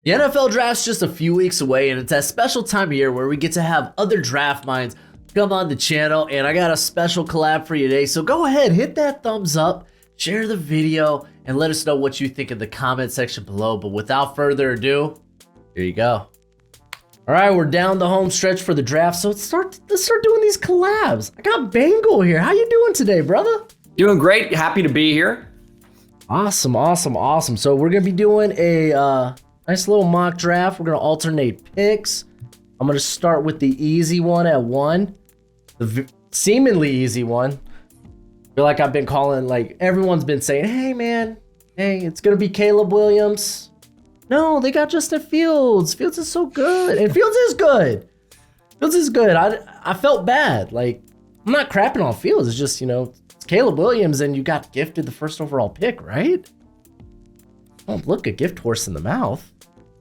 The NFL draft's just a few weeks away, and it's that special time of year where we get to have other draft minds come on the channel, and I got a special collab for you today. So go ahead, hit that thumbs up, share the video, and let us know what you think in the comment section below. But without further ado, here you go. All right, we're down the home stretch for the draft, so let's start doing these collabs. I got Bengal here. How you doing today, brother? Doing great. Happy to be here. Awesome. So we're gonna be doing a nice little mock draft. We're gonna alternate picks. I'm gonna start with the easy one at 1, the seemingly easy one. I feel like I've been calling, like everyone's been saying, hey man, hey, it's gonna be Caleb Williams. No, they got Justin Fields. Fields is so good, and Fields is good. I felt bad. Like, I'm not crapping on Fields. It's just, it's Caleb Williams, and you got gifted the first overall pick, right? Don't look a gift horse in the mouth.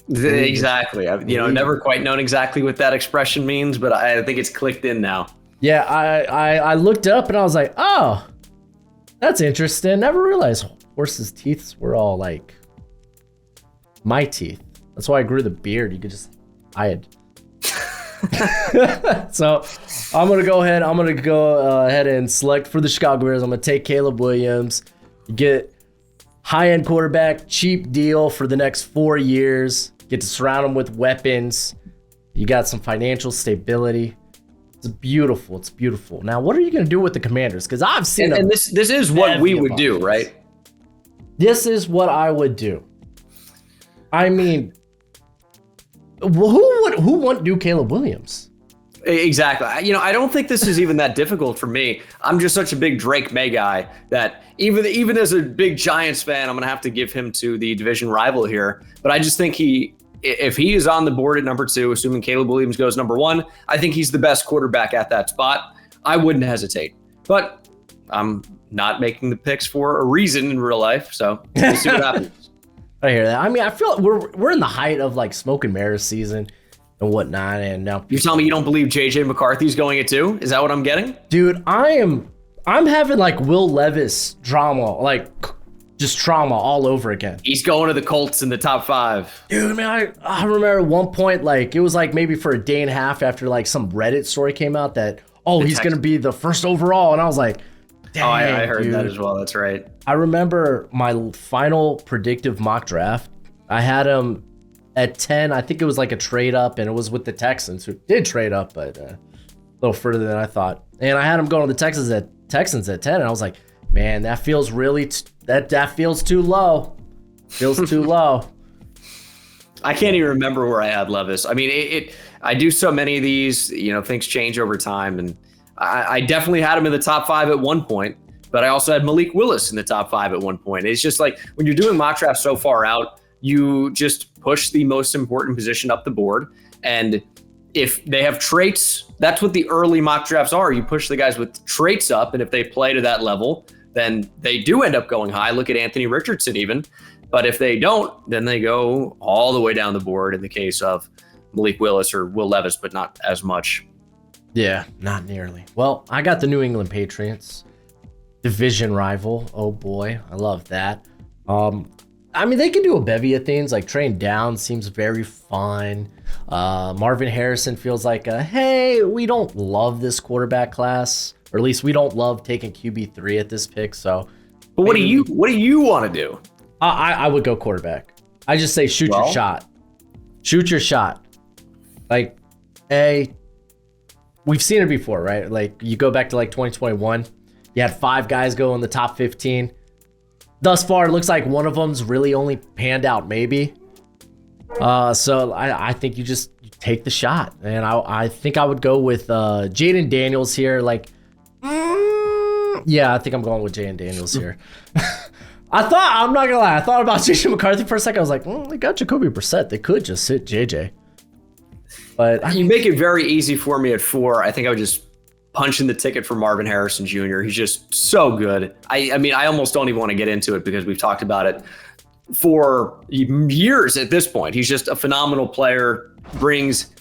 Exactly. I've never quite known exactly what that expression means, but I think it's clicked in now. Yeah, I looked up and I was like, oh, that's interesting. Never realized horses' teeth were all like my teeth. That's why I grew the beard. You could just hide. So I'm gonna go ahead and select for the Chicago Bears. I'm gonna take Caleb Williams. Get high-end quarterback, cheap deal for the next 4 years. Get to surround him with weapons. You got some financial stability. It's beautiful. Now, what are you going to do with the Commanders? Because I've seen and this is what we would do, right? This is what I would do. I mean, who wouldn't do Caleb Williams? Exactly. I don't think this is even that difficult for me. I'm just such a big Drake May guy that even as a big Giants fan, I'm going to have to give him to the division rival here. But I just think if he is on the board at number 2, assuming Caleb Williams goes number 1, I think he's the best quarterback at that spot. I wouldn't hesitate. But I'm not making the picks for a reason in real life, so we'll see what happens. I hear that. I mean, I feel we're in the height of like smoke and mirrors season and whatnot, and now you're telling me you don't believe JJ McCarthy's going at 2? Is that what I'm getting? Dude, I'm having like Will Levis drama, like just trauma all over again. He's going to the Colts in the top 5. Dude, man, I remember at one point, like it was like maybe for a day and a half after like some Reddit story came out that he's gonna be the first overall, and I was like, dang, I heard dude. that as well. That's right. I remember my final predictive mock draft. I had him at 10. I think it was like a trade up, and it was with the Texans, who did trade up, but a little further than I thought. And I had him going to the Texans at 10, and I was like, man, that feels really that feels too low. Feels too low. I can't even remember where I had Levis. I mean, I do so many of these. Things change over time, and I definitely had him in the top 5 at one point. But I also had Malik Willis in the top 5 at one point. It's just like when you're doing mock drafts so far out, you just push the most important position up the board. And if they have traits, that's what the early mock drafts are. You push the guys with traits up, and if they play to that level, then they do end up going high. Look at Anthony Richardson even. But if they don't, then they go all the way down the board in the case of Malik Willis or Will Levis, but not as much. Yeah, not nearly. Well, I got the New England Patriots, division rival. Oh boy, I love that. I mean, they can do a bevy of things, like trading down seems very fun. Marvin Harrison feels like, hey, we don't love this quarterback class, or at least we don't love taking QB3 at this pick. So, but what do you want to do? I would go quarterback. I just say shoot your shot. Shoot your shot. Like, we've seen it before, right? Like, you go back to like 2021, you had 5 guys go in the top 15. Thus far, it looks like one of them's really only panned out, maybe. So I think you just take the shot, and I think I would go with Jaden Daniels here. Like, yeah, I think I'm going with Jaden Daniels here. I'm not gonna lie, I thought about JJ McCarthy for a second. I was like, they got Jacoby Brissett. They could just sit JJ. But you make it very easy for me at 4. I think I would just punch in the ticket for Marvin Harrison Jr. He's just so good. I mean, I almost don't even want to get into it because we've talked about it for years at this point. He's just a phenomenal player, brings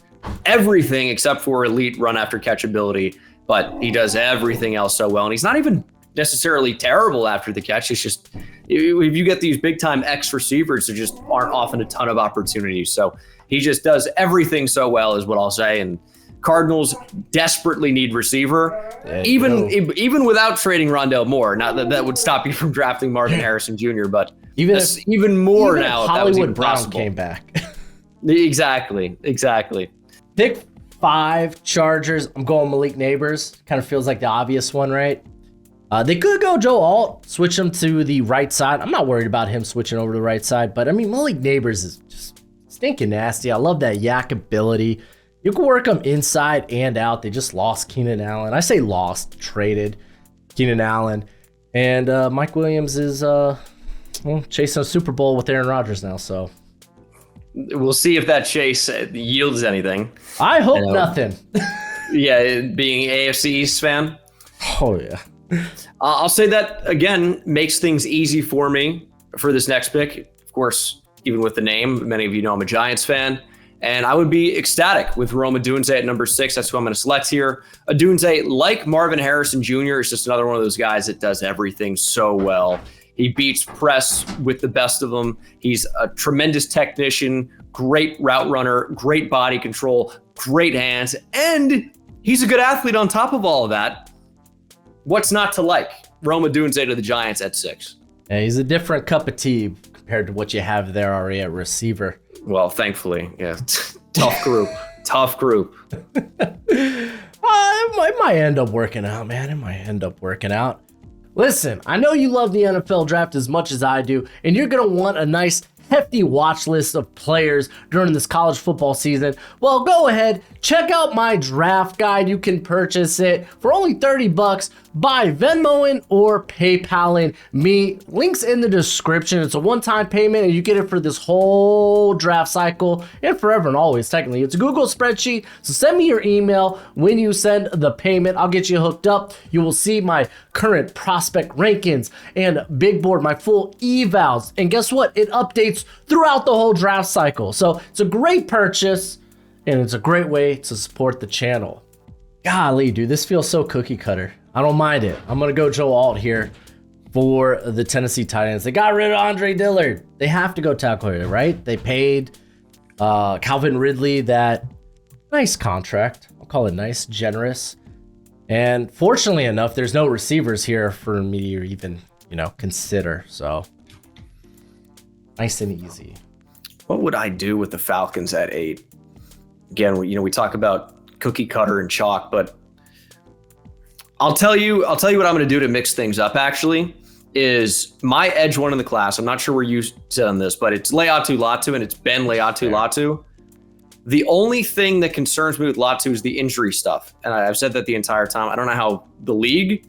everything except for elite run after catch ability, but he does everything else so well. And he's not even necessarily terrible after the catch. It's just if you get these big time X receivers, there just aren't often a ton of opportunities. So he just does everything so well, is what I'll say. And Cardinals desperately need receiver, even without trading Rondale Moore. Not that would stop you from drafting Marvin Harrison Jr., but even more now. If Hollywood Brown came back. Exactly. Pick 5 Chargers. I'm going Malik Neighbors. Kind of feels like the obvious one, right? They could go Joe Alt, switch him to the right side. I'm not worried about him switching over to the right side, but I mean, Malik Neighbors is just stinking nasty. I love that yak ability. You can work them inside and out. They just lost Keenan Allen. I say lost, traded Keenan Allen. And Mike Williams is chasing a Super Bowl with Aaron Rodgers now, so. We'll see if that chase yields anything. I hope nothing. Yeah, being AFC East fan. Oh, yeah. I'll say that, again, makes things easy for me for this next pick. Of course, even with the name, many of you know I'm a Giants fan. And I would be ecstatic with Rome Odunze at number 6. That's who I'm going to select here. Odunze, like Marvin Harrison Jr., is just another one of those guys that does everything so well. He beats press with the best of them. He's a tremendous technician, great route runner, great body control, great hands, and he's a good athlete on top of all of that. What's not to like? Rome Odunze to the Giants at 6. Yeah, he's a different cup of tea compared to what you have there already at receiver. Well, thankfully, yeah. Tough group. It might end up working out, man. It might end up working out. Listen, I know you love the NFL draft as much as I do, and you're going to want a nice hefty watch list of players during this college football season. Well, go ahead, check out my draft guide. You can purchase it for only $30 by Venmoing or PayPaling me. Links in the description. It's a one-time payment and you get it for this whole draft cycle and forever and always. Technically, it's a Google spreadsheet. So send me your email when you send the payment. I'll get you hooked up. You will see my current prospect rankings and big board, my full evals. And guess what? It updates throughout the whole draft cycle. So it's a great purchase and it's a great way to support the channel. Golly, dude, this feels so cookie cutter. I don't mind it. I'm going to go Joe Alt here for the Tennessee Titans. They got rid of Andre Dillard. They have to go tackle here, right? They paid Calvin Ridley that nice contract. I'll call it nice, generous. And fortunately enough, there's no receivers here for me to even, consider. So nice and easy. What would I do with the Falcons at 8? Again, we talk about cookie cutter and chalk, but I'll tell you what I'm going to do to mix things up, actually, is my edge one in the class. I'm not sure where you said on this, but it's Leatu Latu, and it's Ben Leatu Latu. The only thing that concerns me with Latu is the injury stuff. And I've said that the entire time. I don't know how the league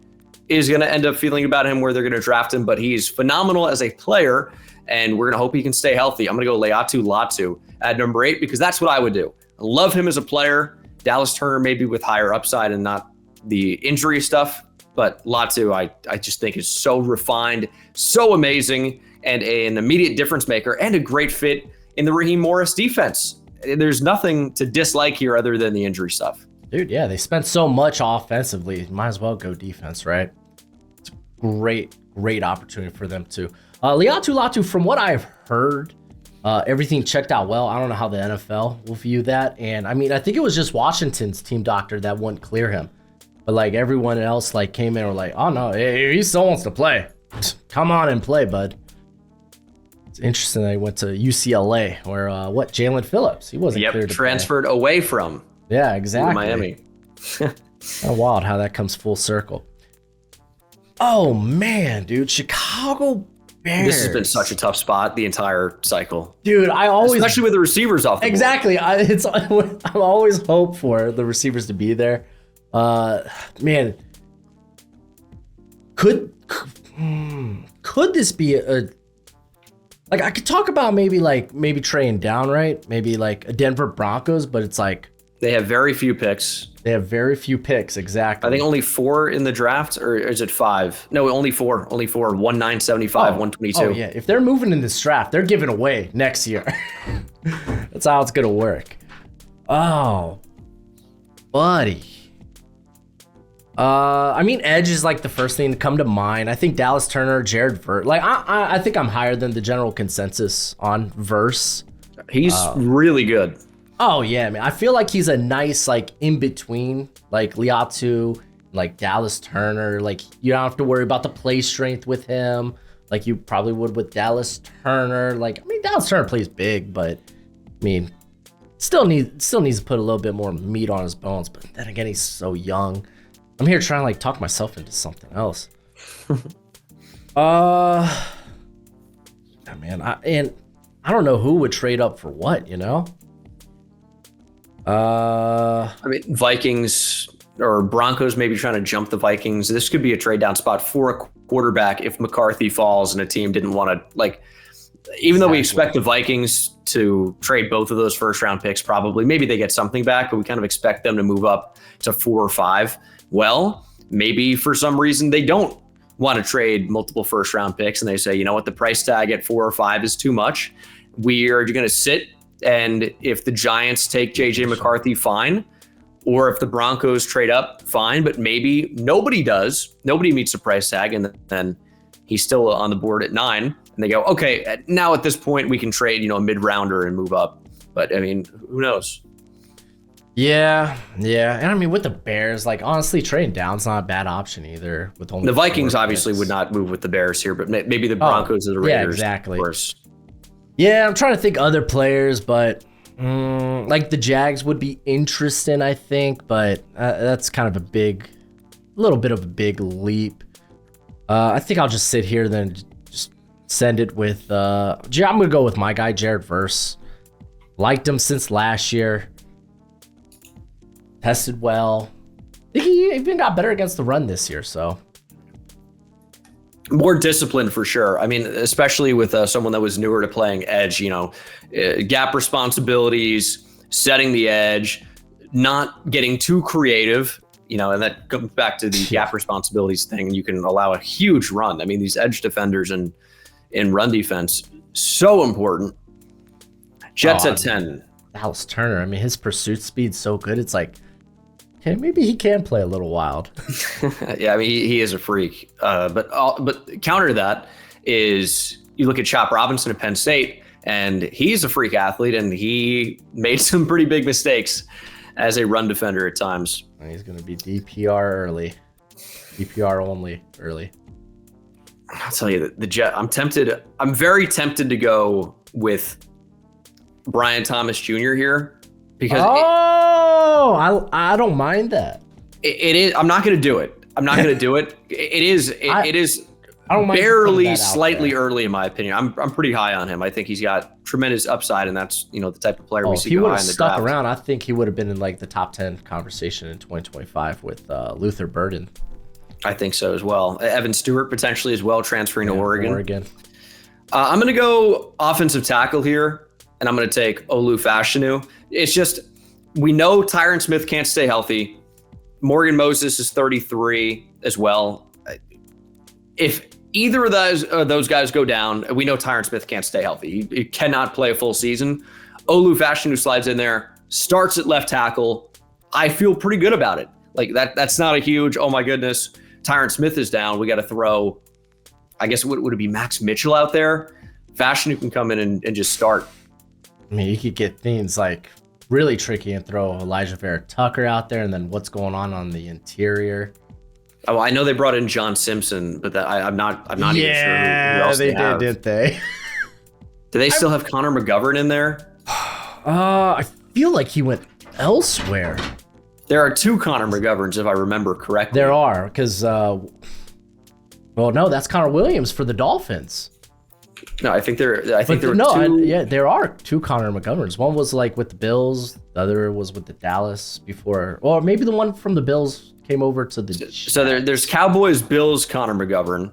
is going to end up feeling about him, where they're going to draft him, but he's phenomenal as a player, and we're going to hope he can stay healthy. I'm going to go Leatu Latu at number 8 because that's what I would do. I love him as a player. Dallas Turner maybe with higher upside and not the injury stuff, but Latu I just think is so refined, so amazing, and an immediate difference maker and a great fit in the Raheem Morris defense. There's nothing to dislike here other than the injury stuff. Dude, yeah, they spent so much offensively. Might as well go defense, right? It's a great opportunity for them too. Leatu Latu, from what I've heard, everything checked out well. I don't know how the NFL will view that. And I mean, I think it was just Washington's team doctor that wouldn't clear him. But like everyone else came in and were like, oh no, he still wants to play. Come on and play, bud. It's interesting that he went to UCLA where Jalen Phillips, he wasn't cleared to transferred away from. Yeah, exactly. Miami. Kind of wild how that comes full circle. Oh man, dude, Chicago Bears. This has been such a tough spot the entire cycle. Dude, especially with the receivers off the board. I'm always hope for the receivers to be there. Man, could this be I could talk about maybe trading down, right? Maybe like a Denver Broncos, but it's like they have very few picks. They have very few picks, exactly. I think only 4 in the draft, or is it 5? No, only 4. 1975, 122. Oh yeah, if they're moving in this draft, they're giving away next year. That's how it's gonna work. Oh, buddy. I mean, edge is like the first thing to come to mind. I think Dallas Turner, Jared Verse. Like, I think I'm higher than the general consensus on Verse. He's really good. Oh yeah, man. I feel like he's a nice like in between, like Liatu, like Dallas Turner. Like you don't have to worry about the play strength with him, like you probably would with Dallas Turner. Like I mean, Dallas Turner plays big, but I mean, still needs to put a little bit more meat on his bones. But then again, he's so young. I'm here trying to like talk myself into something else. Yeah, man. I don't know who would trade up for what, you know? I mean, Vikings or Broncos maybe trying to jump the Vikings. This could be a trade down spot for a quarterback if McCarthy falls and a team didn't want to, like, even though we expect the Vikings to trade both of those first round picks, probably, maybe they get something back, but we kind of expect them to move up to 4 or 5. Well, maybe for some reason they don't want to trade multiple first round picks and they say, you know what, the price tag at 4 or 5 is too much. We are going to sit. And if the Giants take JJ McCarthy, fine. Or if the Broncos trade up, fine. But maybe nobody does. Nobody meets the price tag. And then he's still on the board at 9. And they go, okay, now at this point, we can trade, you know, a mid-rounder and move up. But, I mean, who knows? Yeah. And I mean, with the Bears, like, honestly, trading down's not a bad option either. With only the Vikings obviously would not move with the Bears here, but maybe the Broncos or the Raiders. Yeah, exactly. Of course. Yeah, I'm trying to think other players, but like the Jags would be interesting, I think, but that's kind of a little bit of a big leap. I think I'll just sit here then just send it with, I'm going to go with my guy, Jared Verse. Liked him since last year. Tested well. I think he even got better against the run this year, so. More disciplined for sure. I mean, especially with someone that was newer to playing edge, you know, gap responsibilities, setting the edge, not getting too creative, you know, and that comes back to the gap responsibilities thing. You can allow a huge run. I mean, these edge defenders in run defense, so important. Jets at 10. Dallas Turner, I mean, his pursuit speed's so good. It's like, okay, maybe he can play a little wild. Yeah, I mean, he is a freak. But counter to that is you look at Chop Robinson at Penn State, and he's a freak athlete, and he made some pretty big mistakes as a run defender at times. He's going to be DPR early. DPR only early. I'll tell you, the Jet. I'm very tempted to go with Brian Thomas Jr. here because I don't mind that. It is. I'm not going to do it. It is I don't mind barely slightly early in my opinion. I'm pretty high on him. I think he's got tremendous upside, and that's, you know, the type of player we see go high in the draft. If he would have stuck around, I think he would have been in like the top 10 conversation in 2025 with Luther Burden. I think so as well. Evan Stewart potentially as well, transferring to Oregon. I'm going to go offensive tackle here, and I'm going to take Olu Fashanu. It's just, we know Tyron Smith can't stay healthy. Morgan Moses is 33 as well. If either of those guys go down, we know Tyron Smith can't stay healthy. He cannot play a full season. Olu Fashanu slides in there, starts at left tackle. I feel pretty good about it. Like that's not a huge, oh my goodness, Tyron Smith is down. We got to throw, I guess, would it be Max Mitchell out there? Fashanu can come in and just start. I mean, you could get things like really tricky and throw Elijah Vera Tucker out there, and then what's going on the interior. Oh, I know they brought in John Simpson, but I'm not even sure who else they did, didn't they? Do they still have Connor McGovern in there? I feel like he went elsewhere. There are 2 Connor McGoverns, if I remember correctly. There are, because well, no, that's Connor Williams for the Dolphins. No, I think there were 2. There are 2 Connor McGoverns. One was like with the Bills, the other was with the Dallas before, or maybe the one from the Bills came over to the. So there's Cowboys Bills Connor McGovern.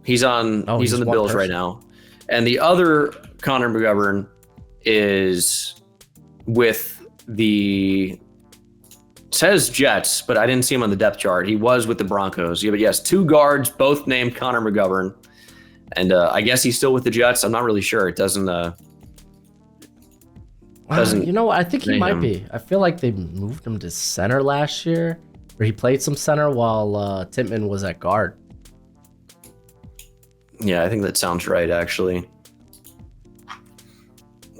He's on the Bills right now, and the other Connor McGovern is with the. Says Jets, but I didn't see him on the depth chart. He was with the Broncos. Yeah, but yes, 2 guards, both named Connor McGovern. And I guess he's still with the Jets. I'm not really sure. It doesn't. You know what? I think he might be. I feel like they moved him to center last year. Or he played some center while Titman was at guard. Yeah, I think that sounds right, actually.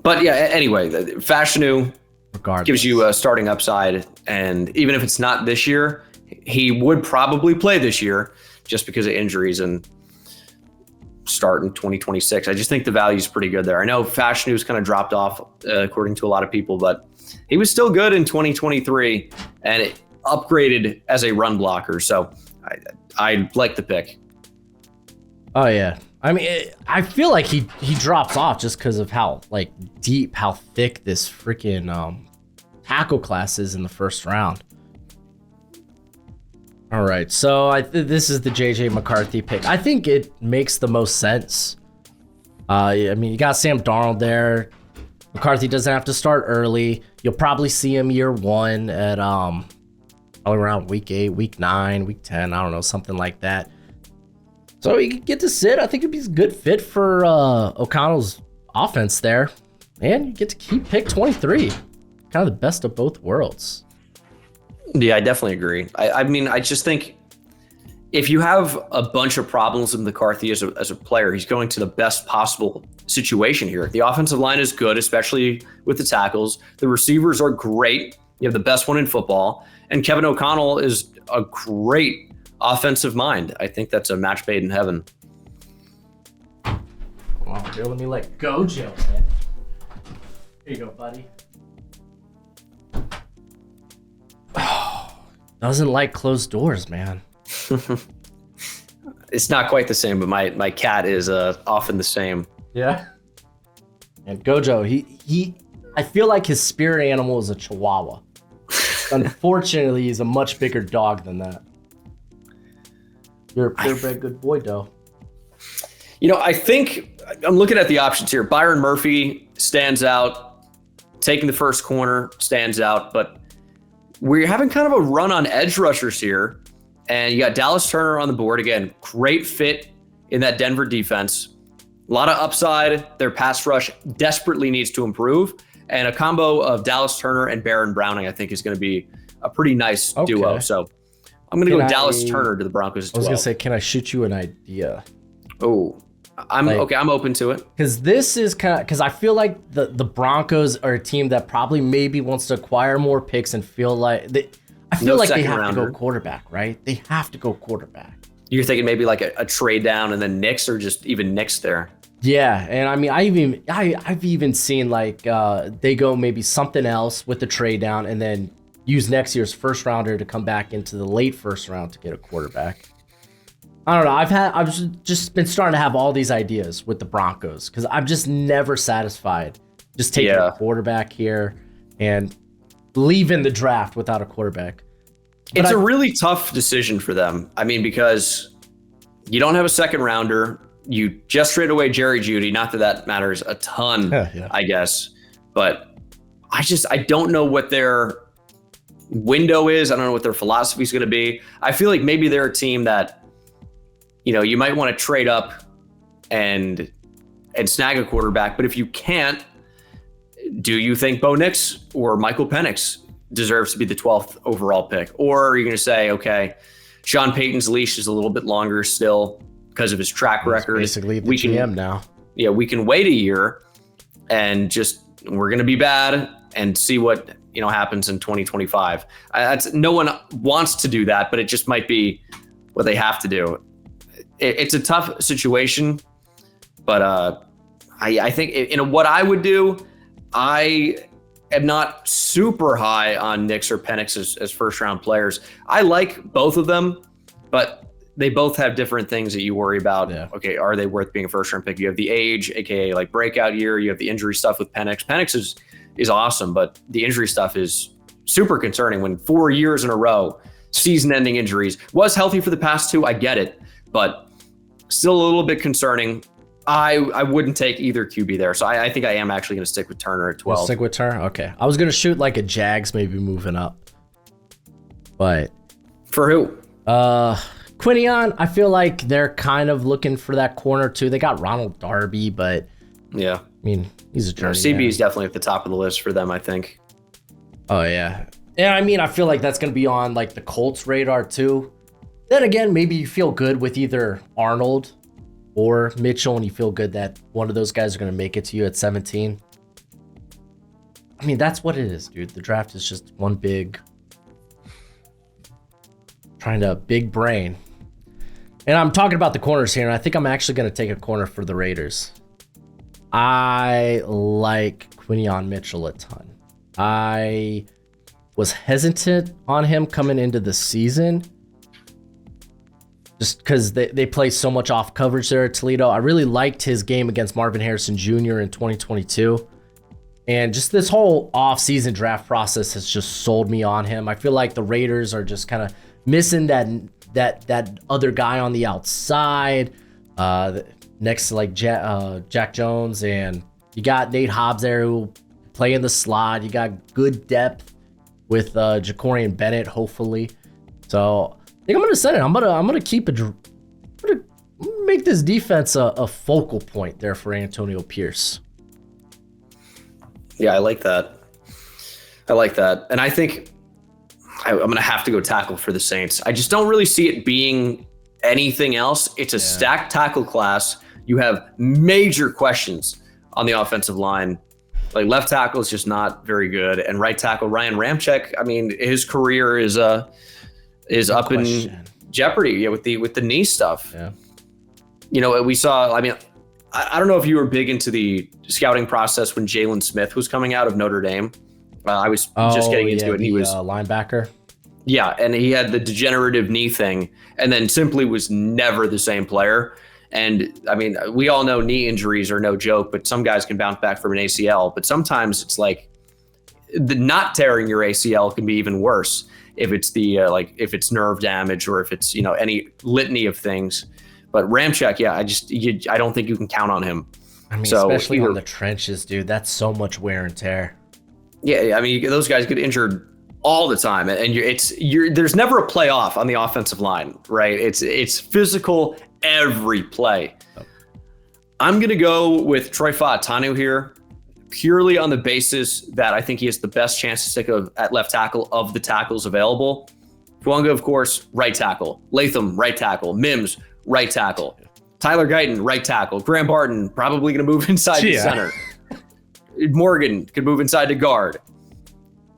But yeah, anyway, Fashanu gives you a starting upside. And even if it's not this year, he would probably play this year just because of injuries and start in 2026. I just think the value is pretty good there. I know Fashanu's kind of dropped off according to a lot of people, but he was still good in 2023 and it upgraded as a run blocker. So I like the pick. Oh yeah. I mean, I feel like he drops off just because of how like deep, how thick this freaking tackle class is in the first round. All right, so this is the JJ McCarthy pick. I think it makes the most sense. I mean, you got Sam Darnold there. McCarthy doesn't have to start early. You'll probably see him year one at probably around week 8, week 9, week 10. I don't know, something like that. So he could get to sit. I think it'd be a good fit for O'Connell's offense there. And you get to keep pick 23. Kind of the best of both worlds. Yeah, I definitely agree. I mean, I just think if you have a bunch of problems with McCarthy as a player, he's going to the best possible situation here. The offensive line is good, especially with the tackles. The receivers are great. You have the best one in football. And Kevin O'Connell is a great offensive mind. I think that's a match made in heaven. Well, here, let me let go, Joe, man. Here you go, buddy. Doesn't like closed doors, man. It's not quite the same, but my cat is often the same. Yeah. And Gojo, he I feel like his spirit animal is a Chihuahua. Unfortunately, he's a much bigger dog than that. You're a purebred good boy, though. You know, I think I'm looking at the options here. Byron Murphy stands out. Taking the first corner stands out, but we're having kind of a run on edge rushers here. And you got Dallas Turner on the board. Again, great fit in that Denver defense. A lot of upside. Their pass rush desperately needs to improve. And a combo of Dallas Turner and Baron Browning, I think, is going to be a pretty nice duo. So I'm going to go Dallas Turner to the Broncos as 12. I was going to say, can I shoot you an idea? Oh, I'm open to it. Because this is kind of, because I feel like the Broncos are a team that probably maybe wants to acquire more picks and feel like they have to go quarterback, right? They have to go quarterback. You're thinking maybe like a trade down and then Knicks, or just even Knicks there. Yeah, and I mean, I've even seen like they go maybe something else with the trade down and then use next year's first rounder to come back into the late first round to get a quarterback. I don't know. I've just been starting to have all these ideas with the Broncos because I'm just never satisfied just taking a quarterback here and leaving the draft without a quarterback. It's a really tough decision for them. I mean, because you don't have a second rounder. You just traded away Jerry Jeudy. Not that matters a ton, I guess. But I don't know what their window is. I don't know what their philosophy is going to be. I feel like maybe they're a team that, you know, you might want to trade up and snag a quarterback. But if you can't, do you think Bo Nix or Michael Penix deserves to be the 12th overall pick? Or are you going to say, okay, Sean Payton's leash is a little bit longer still because of his track record. Basically the GM now. Yeah, we can wait a year and we're going to be bad and see what, you know, happens in 2025. No one wants to do that, but it just might be what they have to do. It's a tough situation, but I think what I would do, I am not super high on Nix or Penix as first round players. I like both of them, but they both have different things that you worry about. Yeah. Okay, are they worth being a first round pick? You have the age, aka like breakout year. You have the injury stuff with Penix. Penix is awesome, but the injury stuff is super concerning. When 4 years in a row, season-ending injuries, was healthy for the past 2. I get it, but still a little bit concerning. I wouldn't take either QB there, so I think I am actually going to stick with Turner at 12. Stick with Turner? Okay. I was going to shoot like a Jags maybe moving up. But for who? Quinion, I feel like they're kind of looking for that corner too. They got Ronald Darby, but yeah. I mean, he's a journeyman. CB is definitely at the top of the list for them, I think. Oh, yeah. And I mean, I feel like that's going to be on like the Colts radar too. Then again, maybe you feel good with either Arnold or Mitchell, and you feel good that one of those guys are going to make it to you at 17. I mean, that's what it is, dude. The draft is just one big big brain. And I'm talking about the corners here, and I think I'm actually going to take a corner for the Raiders. I like Quinion Mitchell a ton. I was hesitant on him coming into the season just because they play so much off coverage there at Toledo. I really liked his game against Marvin Harrison Jr. in 2022. And just this whole off-season draft process has just sold me on him. I feel like the Raiders are just kind of missing that other guy on the outside next to like Jack Jones, and you got Nate Hobbs there who play in the slot. You got good depth with Jacorian Bennett, hopefully. So I think I'm gonna send it. I'm gonna make this defense a focal point there for Antonio Pierce. Yeah, I like that. And I think I'm going to have to go tackle for the Saints. I just don't really see it being anything else. It's a stacked tackle class. You have major questions on the offensive line. Like left tackle is just not very good. And right tackle, Ryan Ramczyk, I mean, his career is up in jeopardy with the knee stuff. Yeah. You know, we saw, I mean, I don't know if you were big into the scouting process when Jalen Smith was coming out of Notre Dame. I was just getting into it. And he was linebacker. Yeah, and he had the degenerative knee thing, and then simply was never the same player. And I mean, we all know knee injuries are no joke, but some guys can bounce back from an ACL. But sometimes it's like the not tearing your ACL can be even worse if it's if it's nerve damage or if it's any litany of things. But Ramczyk, yeah, I don't think you can count on him. I mean, especially on the trenches, dude. That's so much wear and tear. Yeah, I mean, those guys get injured all the time, and there's never a playoff on the offensive line, right? It's physical every play. Oh. I'm gonna go with Troy Fautanu here, purely on the basis that I think he has the best chance to stick at left tackle of the tackles available. Fuanga, of course, right tackle. Latham, right tackle. Mims, right tackle. Tyler Guyton, right tackle. Graham Barton, probably going to move inside the center. Morgan could move inside to guard.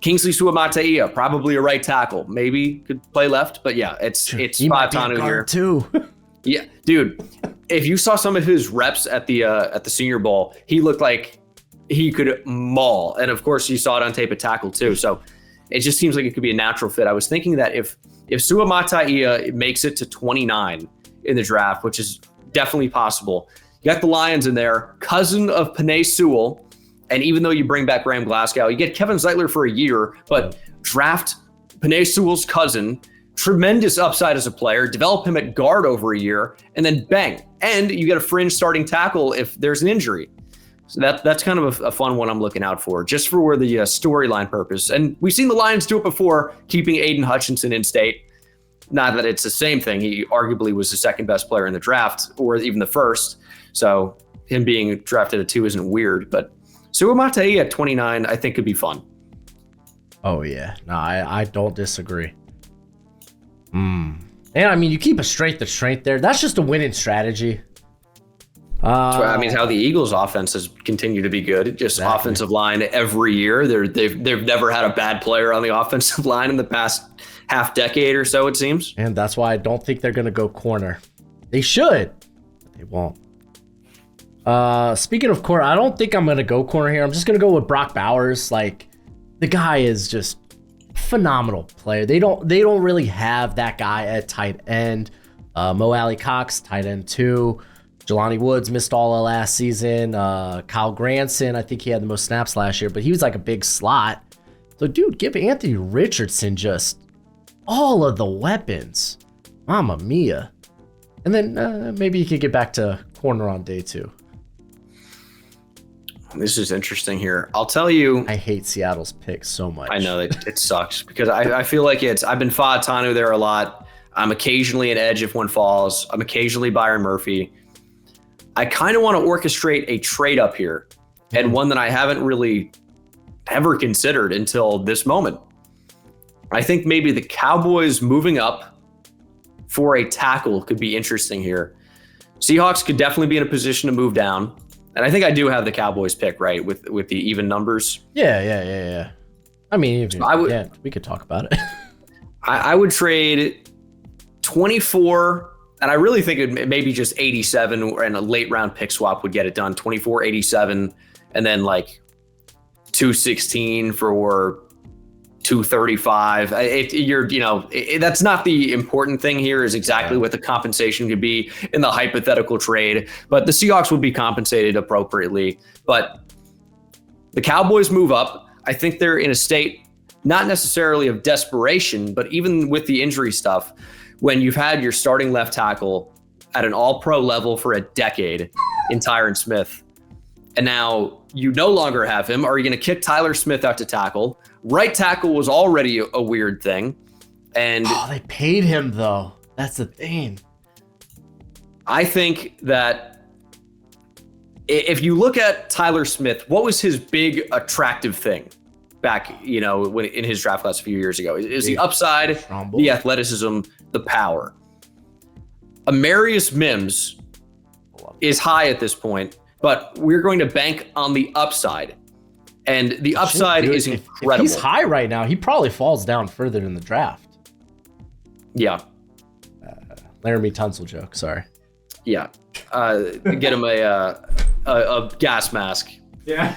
Kingsley Suamataia, probably a right tackle. Maybe could play left, but yeah, it's Fautanu here too. Yeah, dude. If you saw some of his reps at the Senior Bowl, he looked like he could maul. And of course, you saw it on tape at tackle too. So it just seems like it could be a natural fit. I was thinking that if Suamataia makes it to 29 in the draft, which is definitely possible, you got the Lions in there, cousin of Penei Sewell. And even though you bring back Graham Glasgow, you get Kevin Zeitler for a year, but draft Penei Sewell's cousin, tremendous upside as a player, develop him at guard over a year, and then bang. And you get a fringe starting tackle if there's an injury. So that's kind of a fun one I'm looking out for, just for where the storyline purpose. And we've seen the Lions do it before, keeping Aiden Hutchinson in state. Not that it's the same thing. He arguably was the second best player in the draft, or even the first. So him being drafted at 2 isn't weird, but Suamataia at 29, I think could be fun. Oh, yeah. No, I don't disagree. And I mean, you keep a strength to strength there. That's just a winning strategy. I mean, how the Eagles' offense has continued to be good. Just offensive line every year. They've never had a bad player on the offensive line in the past half decade or so, it seems. And that's why I don't think they're going to go corner. They should, but they won't. Speaking of corner, I don't think I'm going to go corner here. I'm just going to go with Brock Bowers. Like, the guy is just phenomenal player. They don't really have that guy at tight end. Mo Alley Cox, tight end 2. Jelani Woods missed all of last season. Kyle Granson, I think he had the most snaps last year, but he was like a big slot. So, dude, give Anthony Richardson just all of the weapons. Mamma mia. And then maybe you could get back to corner on day 2. This is interesting here. I'll tell you. I hate Seattle's pick so much. I know it sucks because I feel like I've been Fautanu there a lot. I'm occasionally an edge if one falls. I'm occasionally Byron Murphy. I kind of want to orchestrate a trade up here, and one that I haven't really ever considered until this moment. I think maybe the Cowboys moving up for a tackle could be interesting here. Seahawks could definitely be in a position to move down. And I think I do have the Cowboys pick, right, with the even numbers. Yeah. I mean, we could talk about it. I would trade 24, and I really think it maybe just 87 and a late round pick swap would get it done. 24, 87, and then like 216 for 235. That's not the important thing here is exactly what the compensation could be in the hypothetical trade, but the Seahawks would be compensated appropriately. But the Cowboys move up. I think they're in a state, not necessarily of desperation, but even with the injury stuff, when you've had your starting left tackle at an all-pro level for a decade in Tyron Smith, and now you no longer have him, are you going to kick Tyler Smith out to tackle? Right tackle was already a weird thing. And they paid him, though. That's the thing. I think that if you look at Tyler Smith, what was his big attractive thing back, when in his draft class a few years ago? Is the upside, the athleticism, the power. Amarius Mims is high at this point, but we're going to bank on the upside. And the upside is incredible. If he's high right now, he probably falls down further in the draft. Yeah. Laramie Tunsil joke, sorry. Yeah. Get him a gas mask. Yeah.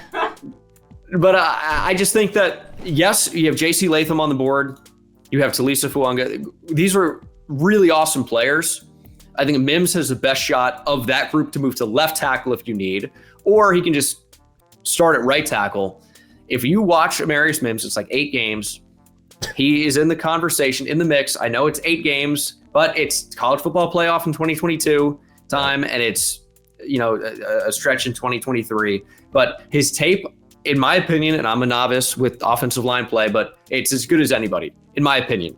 But I just think that, yes, you have J.C. Latham on the board. You have Talisa Fuanga. These are really awesome players. I think Mims has the best shot of that group to move to left tackle if you need, or he can just start at right tackle. If you watch Amarius Mims, it's like 8 games. He is in the conversation, in the mix. I know it's 8 games, but it's college football playoff in 2022 time, and it's a stretch in 2023. But his tape, in my opinion, and I'm a novice with offensive line play, but it's as good as anybody, in my opinion.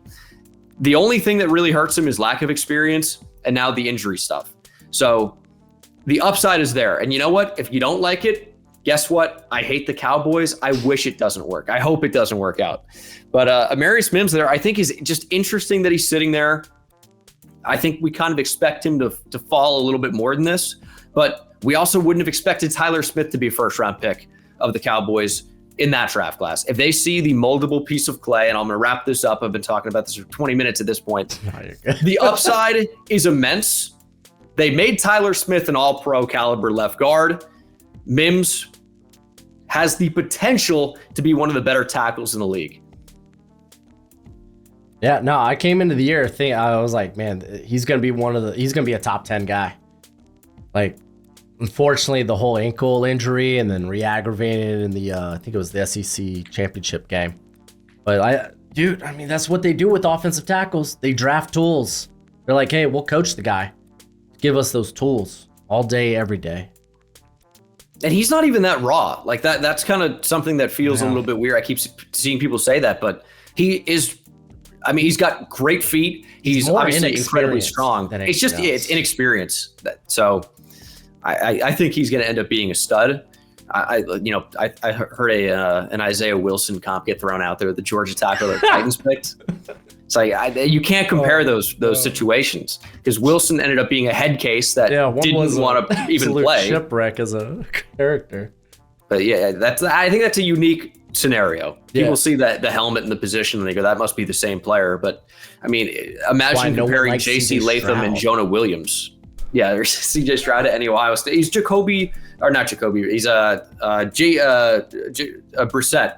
The only thing that really hurts him is lack of experience and now the injury stuff. So the upside is there. And you know what? If you don't like it, guess what? I hate the Cowboys. I wish it doesn't work. I hope it doesn't work out. But Amarius Mims there, I think is just interesting that he's sitting there. I think we kind of expect him to fall a little bit more than this. But we also wouldn't have expected Tyler Smith to be a first-round pick of the Cowboys in that draft class. If they see the moldable piece of clay, and I'm going to wrap this up. I've been talking about this for 20 minutes at this point. The upside is immense. They made Tyler Smith an all-pro caliber left guard. Mims has the potential to be one of the better tackles in the league. Yeah, no, I came into the year thinking, I was like, man, he's going to be a top 10 guy. Like, unfortunately, the whole ankle injury and then re-aggravated in the, I think it was the SEC championship game. But that's what they do with offensive tackles. They draft tools. They're like, hey, we'll coach the guy. Give us those tools all day, every day. And he's not even that raw. Like that's kind of something that feels a little bit weird. I keep seeing people say that, but he's got great feet. He's obviously incredibly strong. It's inexperience. So I think he's going to end up being a stud. I heard an Isaiah Wilson comp get thrown out there, the Georgia tackle that Titans picked. It's like you can't compare those situations because Wilson ended up being a head case that didn't want to even play. Shipwreck as a character. But yeah, I think that's a unique scenario. People see that the helmet and the position and they go, that must be the same player. But I mean, imagine comparing J.C. Latham and Jonah Williams. Yeah, there's C.J. Stroud at Ohio State. He's not Jacoby. He's Brissett.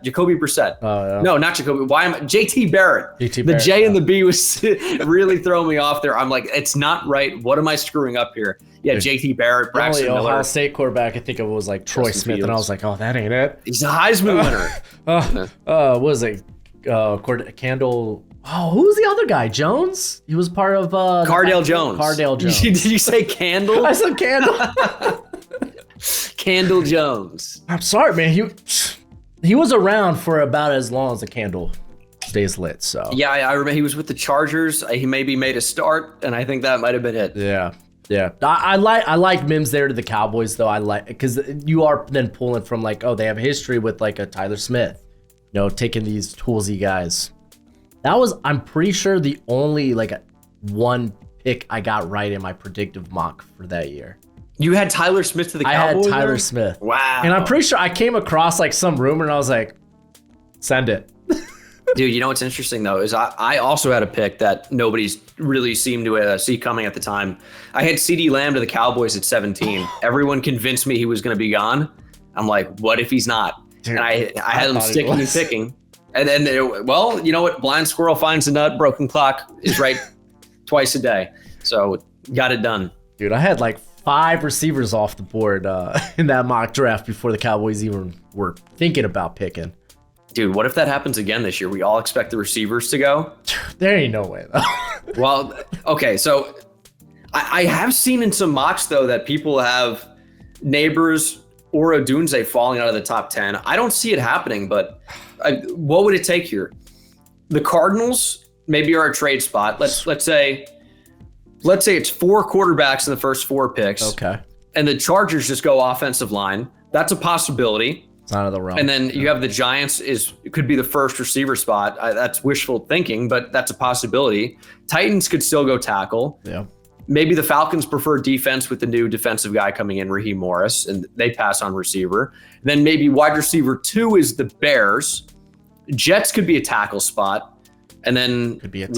Jacoby Brissett. No, not Jacoby. Why am I? J.T. Barrett. The J and the B was really throwing me off there. I'm like, it's not right. What am I screwing up here? Yeah, J.T. Barrett, Braxton Miller. Ohio State quarterback, I think it was like Troy Smith, and I was like, oh, that ain't it. He's a Heisman winner. What was it? Candle. Oh, who was the other guy? Jones? He was part of Cardale Jones. Cardale Jones. Did you say Candle? I said Candle. Candle Jones. I'm sorry, man. He was around for about as long as a candle stays lit. So yeah, I remember he was with the Chargers. He maybe made a start, and I think that might have been it. Yeah. I like Mims there to the Cowboys though. I like because you are then pulling from like, oh, they have history with like a Tyler Smith, taking these toolsy guys. I'm pretty sure the only like one pick I got right in my predictive mock for that year. You had Tyler Smith to the I Cowboys? had Tyler Smith. Wow. And I'm pretty sure I came across like some rumor and I was like, send it. Dude, you know what's interesting though is I also had a pick that nobody's really seemed to see coming at the time. I had CD Lamb to the Cowboys at 17. Everyone convinced me he was going to be gone. I'm like, what if he's not? Dude, and I had him sticking and picking. And then, well, you know what? Blind squirrel finds a nut. Broken clock is right twice a day. So got it done. Dude, I had like 5 receivers off the board in that mock draft before the Cowboys even were thinking about picking. Dude, what if that happens again this year? We all expect the receivers to go. There ain't no way, though. Well, okay, so I have seen in some mocks, though, that people have Neighbors or Odunze falling out of the top 10. I don't see it happening, but what would it take here? The Cardinals maybe are a trade spot. Let's say it's 4 quarterbacks in the first 4 picks. Okay. And the Chargers just go offensive line. That's a possibility. It's out of the realm. And then you have the Giants could be the first receiver spot. That's wishful thinking, but that's a possibility. Titans could still go tackle. Yeah. Maybe the Falcons prefer defense with the new defensive guy coming in, Raheem Morris, and they pass on receiver. Then maybe wide receiver 2 is the Bears. Jets could be a tackle spot. And then Could be a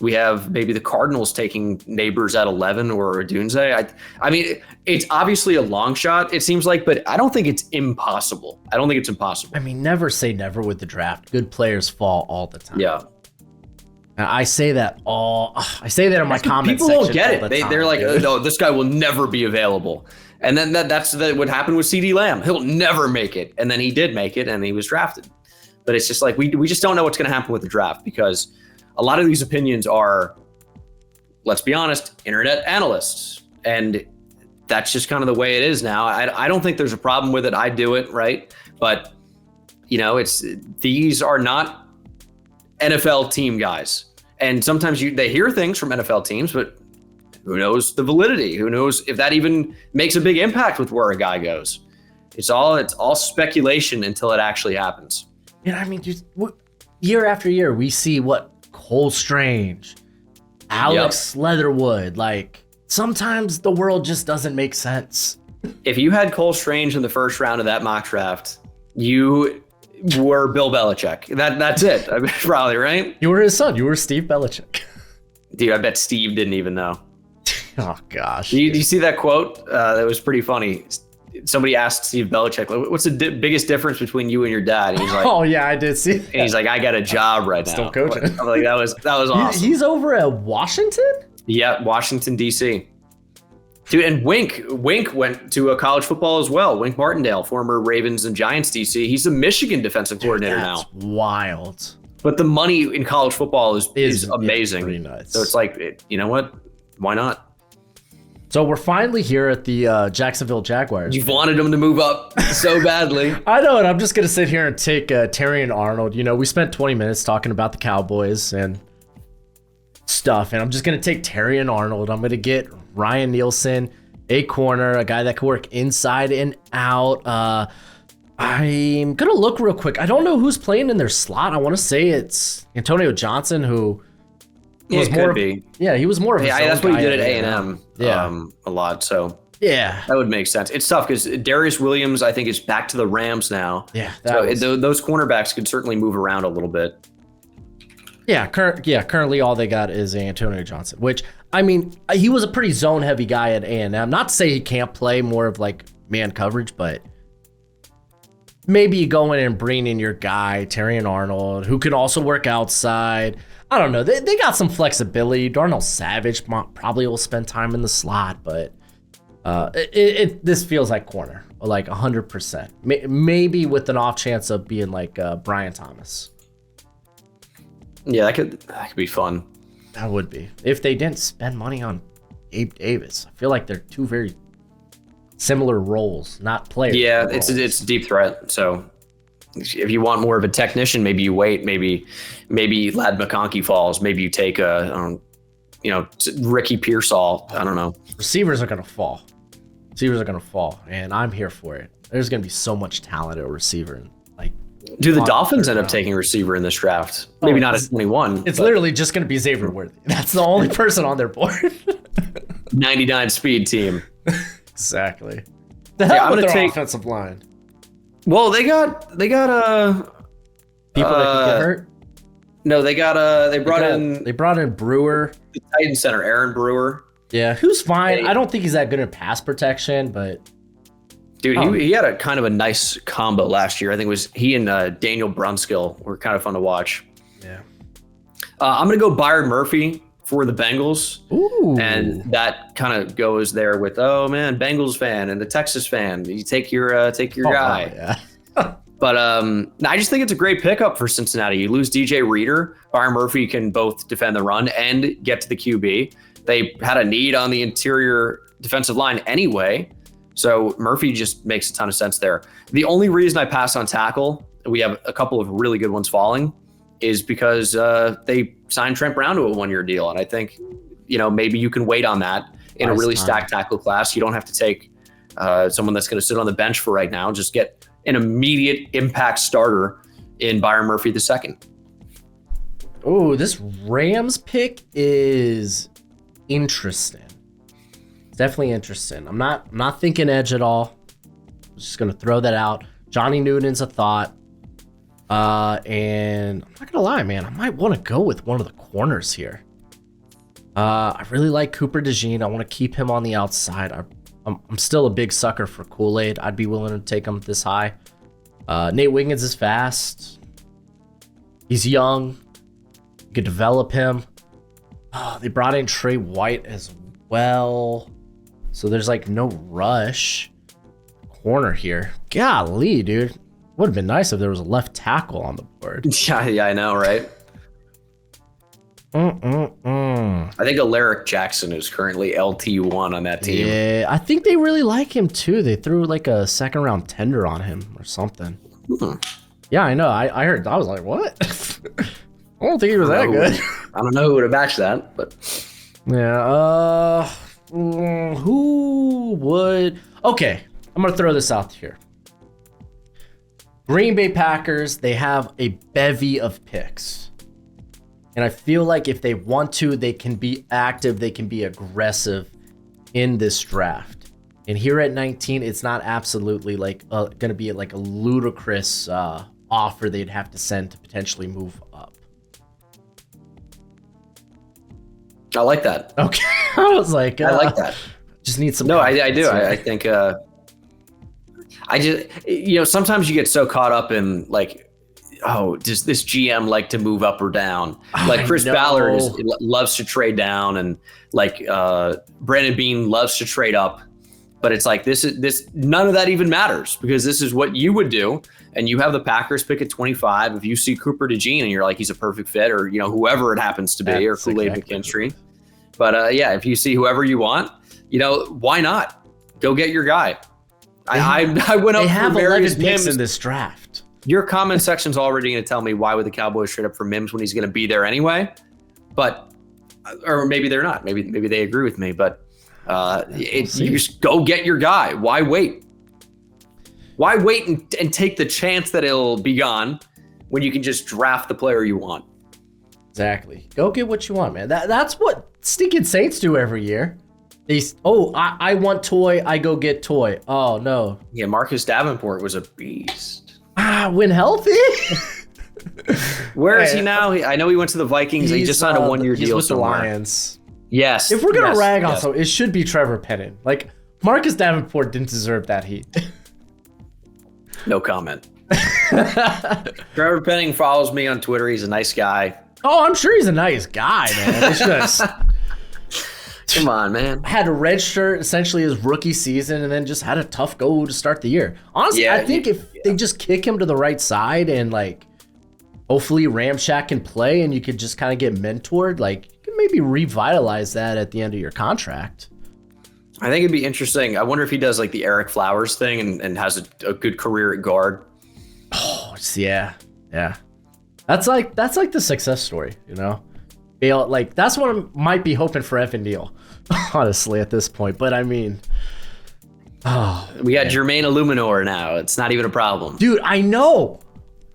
we have maybe the Cardinals taking Neighbors at 11 or Odunze. I mean, it's obviously a long shot, it seems like, but I don't think it's impossible. I mean, never say never with the draft. Good players fall all the time. Yeah. And I say that in my comment section. People don't get it. They're like, dude. no, this guy will never be available. And then that's what happened with CD Lamb. He'll never make it. And then he did make it and he was drafted. But it's just like, we just don't know what's going to happen with the draft because a lot of these opinions are, let's be honest, internet analysts. And that's just kind of the way it is now. I don't think there's a problem with it. I do it, right? But, these are not NFL team guys. And sometimes they hear things from NFL teams, but who knows the validity? Who knows if that even makes a big impact with where a guy goes? It's all speculation until it actually happens. And I mean, just year after year, we see Cole Strange, Alex Leatherwood. Like, sometimes the world just doesn't make sense. If you had Cole Strange in the first round of that mock draft, you were Bill Belichick. That's it. I mean, probably, right? You were his son. You were Steve Belichick. Dude, I bet Steve didn't even know. Oh, gosh. Do you see that quote? That was pretty funny. Somebody asked Steve Belichick, what's the biggest difference between you and your dad? And he's like, oh, yeah, I did see that. And he's like, I got a job right now. Still coaching. I'm like, that was awesome. He's over at Washington? Yeah, Washington, D.C. Dude, and Wink went to a college football as well. Wink Martindale, former Ravens and Giants DC. He's a Michigan defensive coordinator now. Wild. But the money in college football is amazing. Pretty nuts. So it's like, you know what? Why not? So we're finally here at the Jacksonville Jaguars. You've wanted them to move up so badly. I know, and I'm just going to sit here and take Terry and Arnold. You know, we spent 20 minutes talking about the Cowboys and stuff, and I'm just going to take Terry and Arnold. I'm going to get Ryan Nielsen, a corner, a guy that can work inside and out. I'm going to look real quick. I don't know who's playing in their slot. I want to say it's Antonio Johnson, who was it more could be. Yeah, he was more of a zone that's what he guy did at A&M a lot, so yeah, that would make sense. It's tough because Darius Williams, I think, is back to the Rams now. Yeah, those cornerbacks could certainly move around a little bit. Yeah, currently all they got is Antonio Johnson, which, I mean, he was a pretty zone-heavy guy at A&M. Not to say he can't play more of, like, man coverage, but maybe you go in and bring in your guy, Terry and Arnold, who can also work outside. I don't know. They got some flexibility. Darnell Savage probably will spend time in the slot, but this feels like corner, like 100%. Maybe with an off chance of being like Brian Thomas. Yeah, that could be fun. That would be. If they didn't spend money on Abe Davis. I feel like they're two very similar roles, not players. Yeah, it's a deep threat, so if you want more of a technician, maybe you wait. Maybe Lad McConkey falls. Maybe you take Ricky Pearsall. I don't know. Receivers are gonna fall, and I'm here for it. There's gonna be so much talent at receiver, and like Do the Dolphins end up taking a receiver in this draft? Maybe not at 21. It's literally just going to be Xavier Worthy. That's the only person on their board. 99 speed team. Exactly. The hell with their offensive line. Well, they got people that can get hurt. No, they brought in Brewer, the Titan center, Aaron Brewer. Yeah, who's fine. I don't think he's that good in pass protection, but dude, he had a kind of a nice combo last year. I think it was he and Daniel Brunskill were kind of fun to watch. Yeah. I'm gonna go Byron Murphy for the Bengals. Ooh. And that kind of goes there with, oh man, Bengals fan and the Texas fan. You take your guy. Yeah. But I just think it's a great pickup for Cincinnati. You lose DJ Reader. Byron Murphy can both defend the run and get to the QB. They had a need on the interior defensive line anyway. So Murphy just makes a ton of sense there. The only reason I pass on tackle, we have a couple of really good ones falling, is because they signed Trent Brown to a 1-year deal. And I think, maybe you can wait on that in a really stacked tackle class. You don't have to take someone that's going to sit on the bench for right now. Just get an immediate impact starter in Byron Murphy II. Oh, this Rams pick is interesting. It's definitely interesting. I'm not thinking edge at all. I'm just gonna throw that out. Johnny Newton's a thought. And I'm not gonna lie, man, I might want to go with one of the corners here. I really like Cooper DeJean. I want to keep him on the outside. I'm still a big sucker for Kool-Aid. I'd be willing to take him this high. Nate Wiggins is fast. He's young. You could develop him. They brought in Trey White as well. So there's like no rush. Corner here. Golly, dude. Would have been nice if there was a left tackle on the board. Yeah, I know, right? I think Alaric Jackson is currently LT1 on that team. Yeah, I think they really like him too. They threw like a 2nd round tender on him or something. Yeah, I know. I heard. I was like, what? I don't think he was that good. I don't know who would have matched that, but yeah. Who would? Okay, I'm gonna throw this out here. Green Bay Packers. They have a bevy of picks. And I feel like if they want to, they can be active, they can be aggressive in this draft. And here at 19, it's not absolutely like going to be like a ludicrous offer they'd have to send to potentially move up. I like that. Okay. I was like, I like that. Just need some. No, I do. I think I just, sometimes you get so caught up in like, oh, does this GM like to move up or down? Like Chris Ballard loves to trade down, and like Brandon Beane loves to trade up. But it's like this none of that even matters, because this is what you would do. And you have the Packers pick at 25. If you see Cooper DeJean and you're like, he's a perfect fit, or whoever it happens to be, or Kool-Aid McKinstry. But yeah, if you see whoever you want, why not go get your guy? I went up. They have 11 picks in this draft. Your comment section's already going to tell me why would the Cowboys trade up for Mims when he's going to be there anyway. But, or maybe they're not. Maybe they agree with me. But you just go get your guy. Why wait? Why wait and take the chance that it'll be gone when you can just draft the player you want? Exactly. Go get what you want, man. That's what stinking Saints do every year. I want Toy. I go get Toy. Oh, no. Yeah, Marcus Davenport was a beast. When healthy. Where is he now? I know he went to the Vikings. He just signed a 1-year deal with somewhere. the Lions. Yes. If we're gonna rag on so, it should be Trevor Penning. Like Marcus Davenport didn't deserve that heat. No comment. Trevor Penning follows me on Twitter. He's a nice guy. Oh, I'm sure he's a nice guy, man. It's just come on, man. Had a red shirt essentially his rookie season, and then just had a tough go to start the year. Honestly, I think if they just kick him to the right side and like hopefully Ramshack can play and you could just kind of get mentored, like you can maybe revitalize that at the end of your contract. I think it'd be interesting. I wonder if he does like the Eric Flowers thing and has a good career at guard. Oh, yeah. That's like the success story, Like that's what I might be hoping for Evan Neal, honestly, at this point. But I mean, we got Jermaine Illuminor now. It's not even a problem, dude. I know.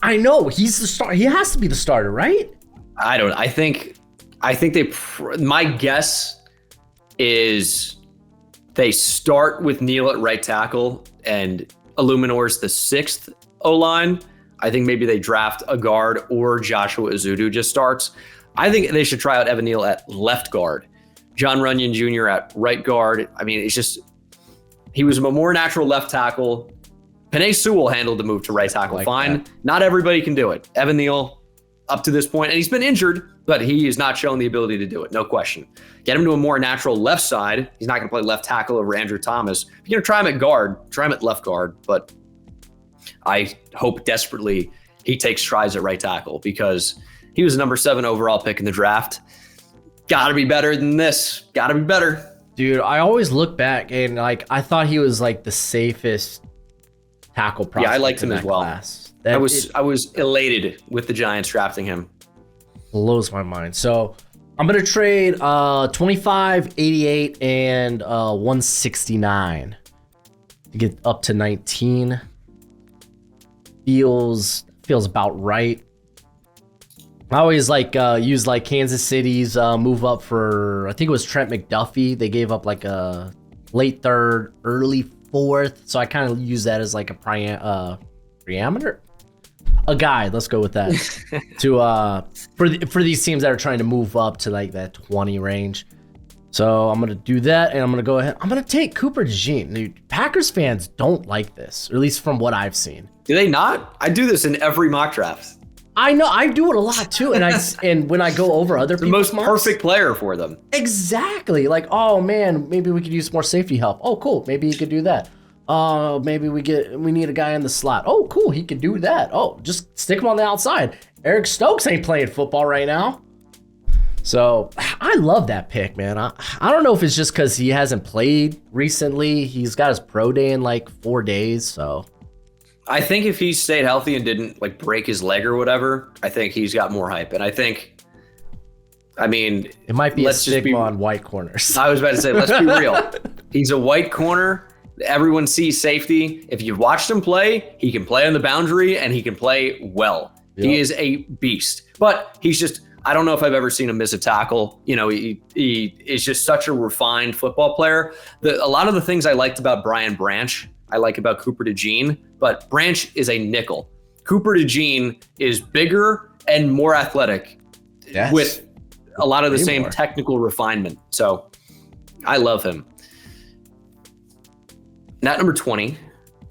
I know he's the star. He has to be the starter, right? I don't. I think my guess is they start with Neal at right tackle and Illuminor's the 6th O-line. I think maybe they draft a guard or Joshua Azudu just starts. I think they should try out Evan Neal at left guard, John Runyon Jr. at right guard. I mean, it's just he was a more natural left tackle. Penei Sewell handled the move to right tackle fine. Not everybody can do it. Evan Neal, up to this point, and he's been injured, but he has not shown the ability to do it, no question. Get him to a more natural left side. He's not going to play left tackle over Andrew Thomas. If you're going to try him at guard, try him at left guard, but I hope desperately he takes strides at right tackle because he was a number 7 overall pick in the draft. Got to be better than this. Got to be better. Dude, I always look back and like I thought he was like the safest tackle prospect. Yeah, I liked him as well. I was elated with the Giants drafting him. Blows my mind. So I'm gonna trade 25, 88, and 169 to get up to 19. Feels about right. I always use like Kansas City's move up for, I think it was Trent McDuffie. They gave up like a late 3rd, early 4th. So I kind of use that as like a parameter. A guide, let's go with that. To for these teams that are trying to move up to like that 20 range. So I'm gonna do that, and I'm gonna go ahead. I'm gonna take Cooper DeJean. Dude, Packers fans don't like this, or at least from what I've seen. Do they not? I do this in every mock draft. I know, I do it a lot too, and when I go over other people's the most perfect player for them. Exactly. Like, oh man, maybe we could use more safety help. Oh, cool. Maybe you could do that. Maybe we need a guy in the slot. Oh, cool. He could do that. Oh, just stick him on the outside. Eric Stokes ain't playing football right now. So I love that pick, man. I don't know if it's just because he hasn't played recently. He's got his pro day in like 4 days. So I think if he stayed healthy and didn't like break his leg or whatever, I think he's got more hype. And I mean, it might be a stigma on white corners. I was about to say, let's be real. He's a white corner. Everyone sees safety. If you've watched him play, he can play on the boundary and he can play well. Yep. He is a beast. But he's just, I don't know if I've ever seen him miss a tackle. You know, he is just such a refined football player. A lot of the things I liked about Brian Branch, I like about Cooper DeJean, but Branch is a nickel. Cooper DeJean is bigger and more athletic with a lot of the same technical refinement. So I love him. At number 20,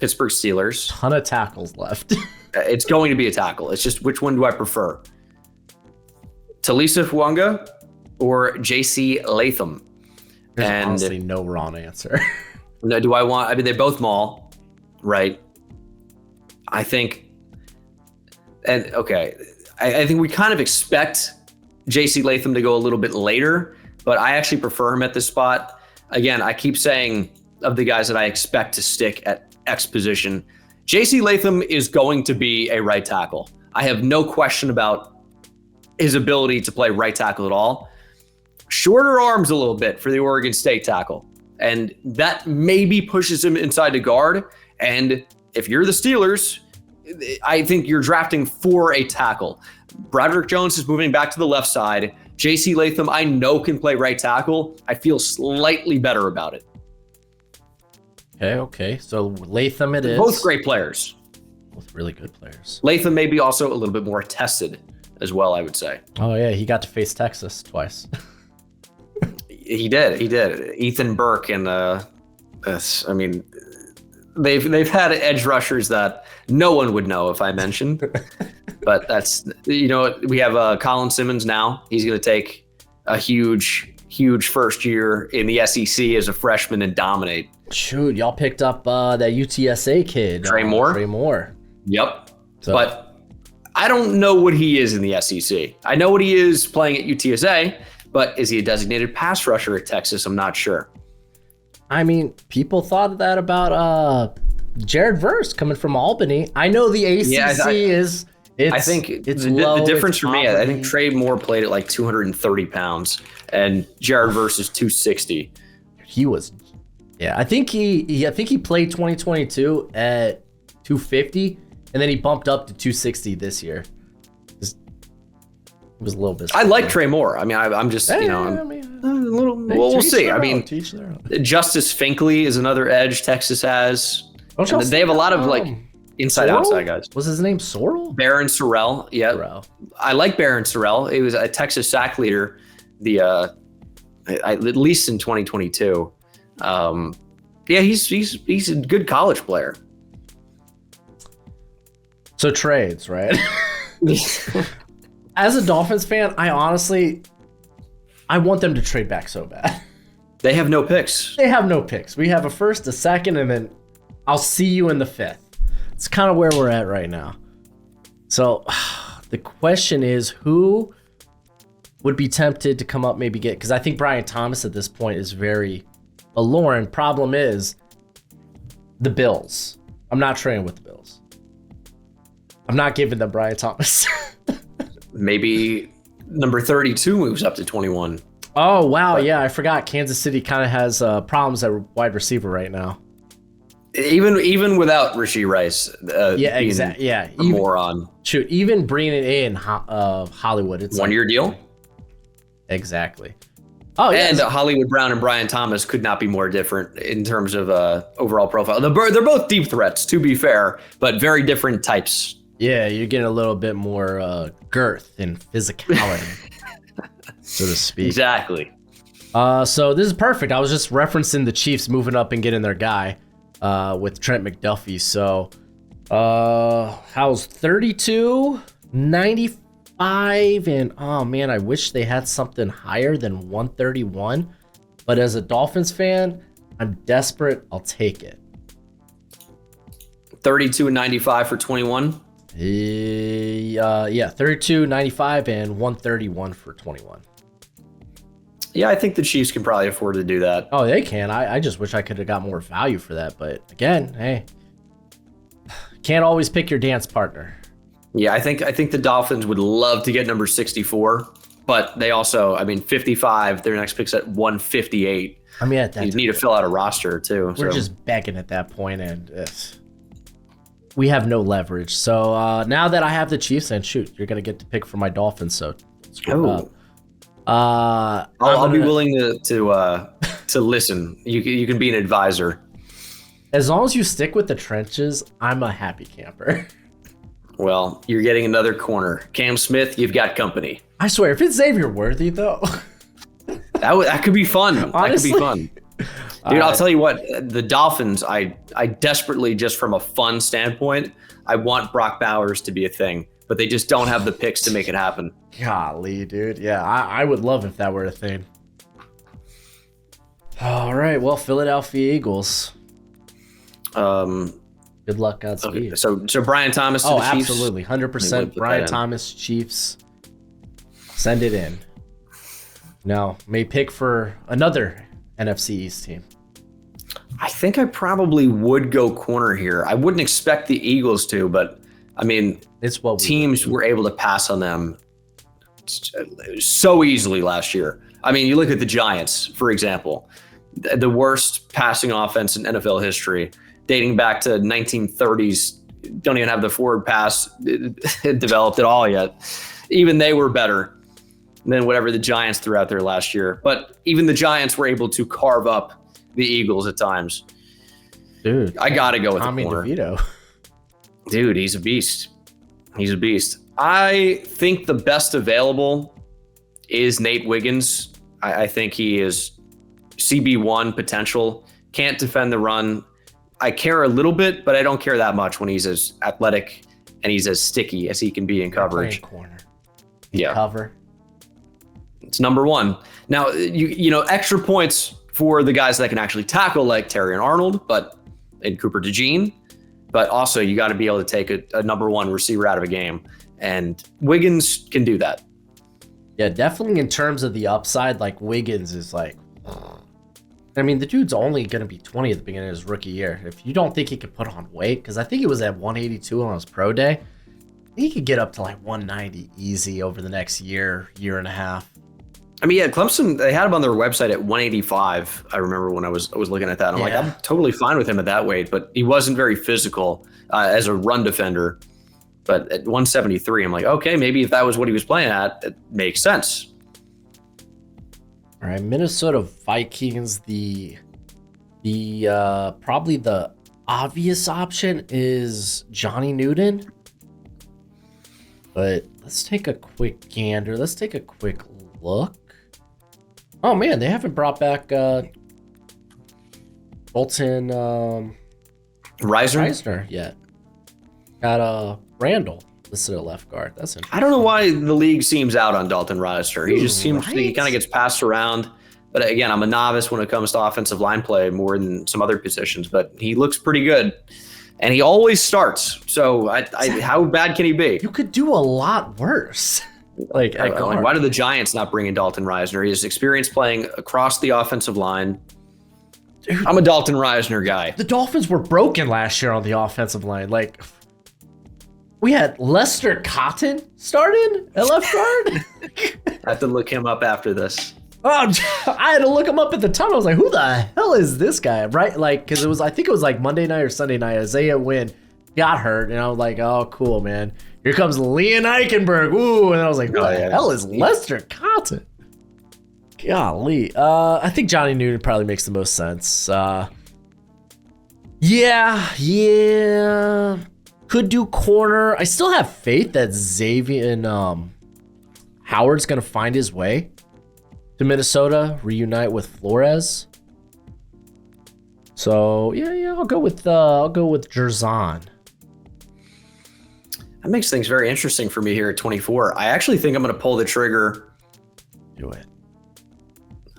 Pittsburgh Steelers. Ton of tackles left. It's going to be a tackle. It's just which one do I prefer? Talisa Fuanga or J.C. Latham? There's honestly no wrong answer. No, do I want? I mean, they're both Maul, right? I think, and okay, I think we kind of expect J.C. Latham to go a little bit later, but I actually prefer him at this spot. Again, I keep saying of the guys that I expect to stick at X position, J.C. Latham is going to be a right tackle. I have no question about his ability to play right tackle at all. Shorter arms a little bit for the Oregon State tackle, and that maybe pushes him inside to guard. And if you're the Steelers, I think you're drafting for a tackle. Broderick Jones is moving back to the left side. J.C. Latham, I know, can play right tackle. I feel slightly better about it. Okay. So Latham it is. Both great players. Both really good players. Latham maybe also a little bit more tested as well, I would say. Oh, yeah. He got to face Texas twice. He did. Ethan Burke and they've had edge rushers that no one would know if I mentioned. But that's, we have Colin Simmons now. He's going to take a huge first year in the SEC as a freshman and dominate. Shoot, y'all picked up that UTSA kid. Trey Moore. Yep. But I don't know what he is in the SEC. I know what he is playing at UTSA, but is he a designated pass rusher at Texas? I'm not sure. I mean, people thought that about Jared Verse coming from Albany. I know the ACC is... I think the difference for me, I think Trey Moore played at like 230 pounds and Jared Verse is 260. He was, I think he played 2022 at 250 And then he bumped up to 260 this year. It was a little bit. I like Trey Moore. I mean, I'm just, a little. We'll see. I mean, Justice Finkley is another edge Texas has. They have a lot of like inside-outside guys. Was his name Sorrell? Baron Sorrell. Yeah, Sorrell. I like Baron Sorrell. He was a Texas sack leader. At least in 2022. He's a good college player. So trades, right? As a Dolphins fan, I want them to trade back so bad. They have no picks. They have no picks. We have a first, a second, and then I'll see you in the fifth. It's kind of where we're at right now. So the question is, who would be tempted to come up, maybe get, because I think Brian Thomas at this point is very alluring. Problem is the Bills. I'm not trading with the Bills. I'm not giving them Brian Thomas. Maybe number 32 moves up to 21. Oh, wow. Yeah, I forgot. Kansas City kind of has problems at wide receiver right now. Even without Rashee Rice. Yeah, exactly. Yeah. A moron. Shoot, even bringing in Hollywood. It's 1 year deal. Exactly. Oh, yeah. And Hollywood Brown and Brian Thomas could not be more different in terms of overall profile. They're both deep threats, to be fair, but very different types. Yeah, you're getting a little bit more girth and physicality, so to speak. Exactly. So this is perfect. I was just referencing the Chiefs moving up and getting their guy with Trent McDuffie. So how's 32, 95? And oh man, I wish they had something higher than 131. But as a Dolphins fan, I'm desperate. I'll take it. 32 and 95 for 21. Yeah, 32, 95, and 131 for 21. Yeah, I think the Chiefs can probably afford to do that. Oh, they can. I just wish I could have got more value for that. But again, hey, can't always pick your dance partner. Yeah, I think the Dolphins would love to get number 64, but they also, 55. Their next pick's at 158. I mean, at that you need to fill out a roster too. We're just begging at that point, and we have no leverage. So now that I have the Chiefs, and shoot, you're gonna get to pick for my Dolphins. So screw up. I'll be willing to listen. You can be an advisor. As long as you stick with the trenches, I'm a happy camper. Well, you're getting another corner. Cam Smith, you've got company. I swear, if it's Xavier Worthy, though. that could be fun. Honestly? That could be fun. Dude, I'll tell you what, the Dolphins, I desperately, just from a fun standpoint, I want Brock Bowers to be a thing, but they just don't have the picks to make it happen. Golly, dude. Yeah, I would love if that were a thing. All right, well, Philadelphia Eagles. Good luck, Godspeed. Okay, so Brian Thomas to the Chiefs? Absolutely. 100% Brian Thomas, Chiefs. Send it in. No, may pick for another NFC East team. I think I probably would go corner here. I wouldn't expect the Eagles to, but it's what teams were able to pass on them so easily last year. You look at the Giants, for example, the worst passing offense in NFL history, dating back to 1930s. Don't even have the forward pass developed at all yet. Even they were better than whatever the Giants threw out there last year. But even the Giants were able to carve up the Eagles at times. Dude, I got to go with Tommy the corner. DeVito. Dude, he's a beast. He's a beast. I think the best available is Nate Wiggins. I think he is CB1 potential. Can't defend the run. I care a little bit, but I don't care that much when he's as athletic and he's as sticky as he can be in coverage. Corner. Yeah. Cover. It's number one. Now, you know, extra points for the guys that can actually tackle, like Terry and Arnold, and Cooper DeJean. But also, you got to be able to take a number one receiver out of a game. And Wiggins can do that. Yeah, definitely in terms of the upside, like Wiggins is like, I mean, the dude's only going to be 20 at the beginning of his rookie year. If you don't think he could put on weight, because I think he was at 182 on his pro day, he could get up to like 190 easy over the next year and a half. I mean, yeah, Clemson, they had him on their website at 185. I remember when I was looking at that. I'm like, I'm totally fine with him at that weight, but he wasn't very physical as a run defender. But at 173, I'm like, okay, maybe if that was what he was playing at, it makes sense. All right, Minnesota Vikings, the probably the obvious option is Johnny Newton. But let's take a quick gander. Let's take a quick look. Oh man, they haven't brought back Bolton Reisner yet. Got Randall listed at left guard. That's interesting. I don't know why the league seems out on Dalton Reisner. He just seems he kind of gets passed around. But again, I'm a novice when it comes to offensive line play more than some other positions. But he looks pretty good, and he always starts. So how bad can he be? You could do a lot worse. Like why do the Giants not bring in Dalton Reisner? He has experience playing across the offensive line. Dude, I'm a Dalton Reisner guy. The Dolphins were broken last year on the offensive line. Like, we had Lester Cotton started at left guard. I have to look him up after this. Oh, I had to look him up at the time. I was like, who the hell is this guy? Right? Like, because I think it was like Monday night or Sunday night. Isaiah Wynn got hurt, and I was like, oh, cool, man. Here comes Leon Eichenberg. Ooh, and I was like, who the hell is Lester Cotton? Golly. I think Johnny Newton probably makes the most sense. Yeah. Could do corner. I still have faith that Xavier and Howard's gonna find his way to Minnesota, reunite with Flores. So yeah, I'll go with Jerzon. That makes things very interesting for me here at 24. I actually think I'm going to pull the trigger. Do it.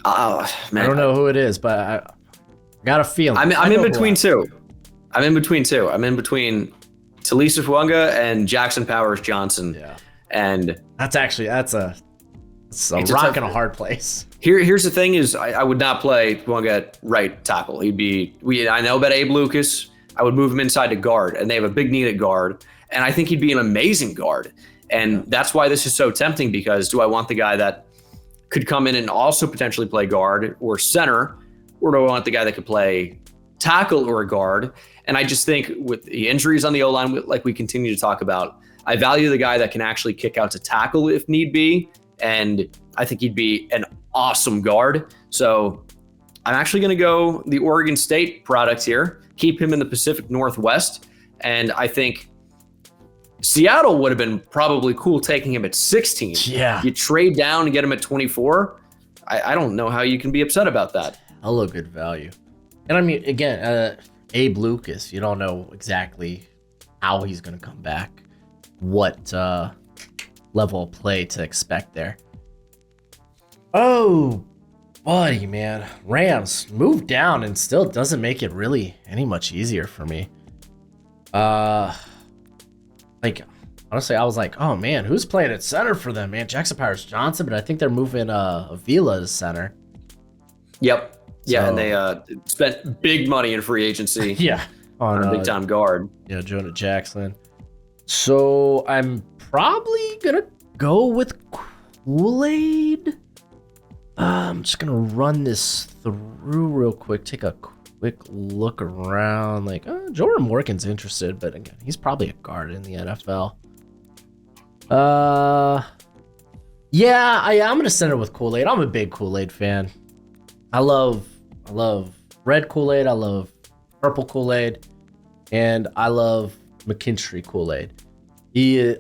Oh, man. I don't know who it is, but I got a feeling. I'm in between two. I'm in between Talisa Fuanga and Jackson Powers Johnson. Yeah. And that's a rock in a hard place. Here's the thing is I would not play Fuanga at right tackle. I know about Abe Lucas. I would move him inside to guard, and they have a big need at guard. And I think he'd be an amazing guard. And that's why this is so tempting, because do I want the guy that could come in and also potentially play guard or center, or do I want the guy that could play tackle or guard? And I just think with the injuries on the O-line, like we continue to talk about, I value the guy that can actually kick out to tackle if need be. And I think he'd be an awesome guard. So I'm actually going to go the Oregon State product here, keep him in the Pacific Northwest. And I think Seattle would have been probably cool taking him at 16. Yeah. You trade down and get him at 24. I don't know how you can be upset about that. Hella good value. And I mean, again, Abe Lucas, you don't know exactly how he's going to come back, what level of play to expect there. Oh, buddy, man. Rams moved down and still doesn't make it really any much easier for me. Like, honestly, I was like, oh man, who's playing at center for them, man? Jackson Powers Johnson, but I think they're moving Avila to center. Yep. Yeah, and they spent big money in free agency. Yeah. On a big time guard. Yeah, Jonah Jackson. So I'm probably gonna go with Kool-Aid. I'm just gonna run this through real quick, take a quick look around. Like, Jordan Morgan's interested, but again, he's probably a guard in the NFL. Yeah, I'm gonna send it with Kool-Aid. I'm a big Kool-Aid fan. I love red Kool-Aid. I love purple Kool-Aid, and I love McKinstry Kool-Aid.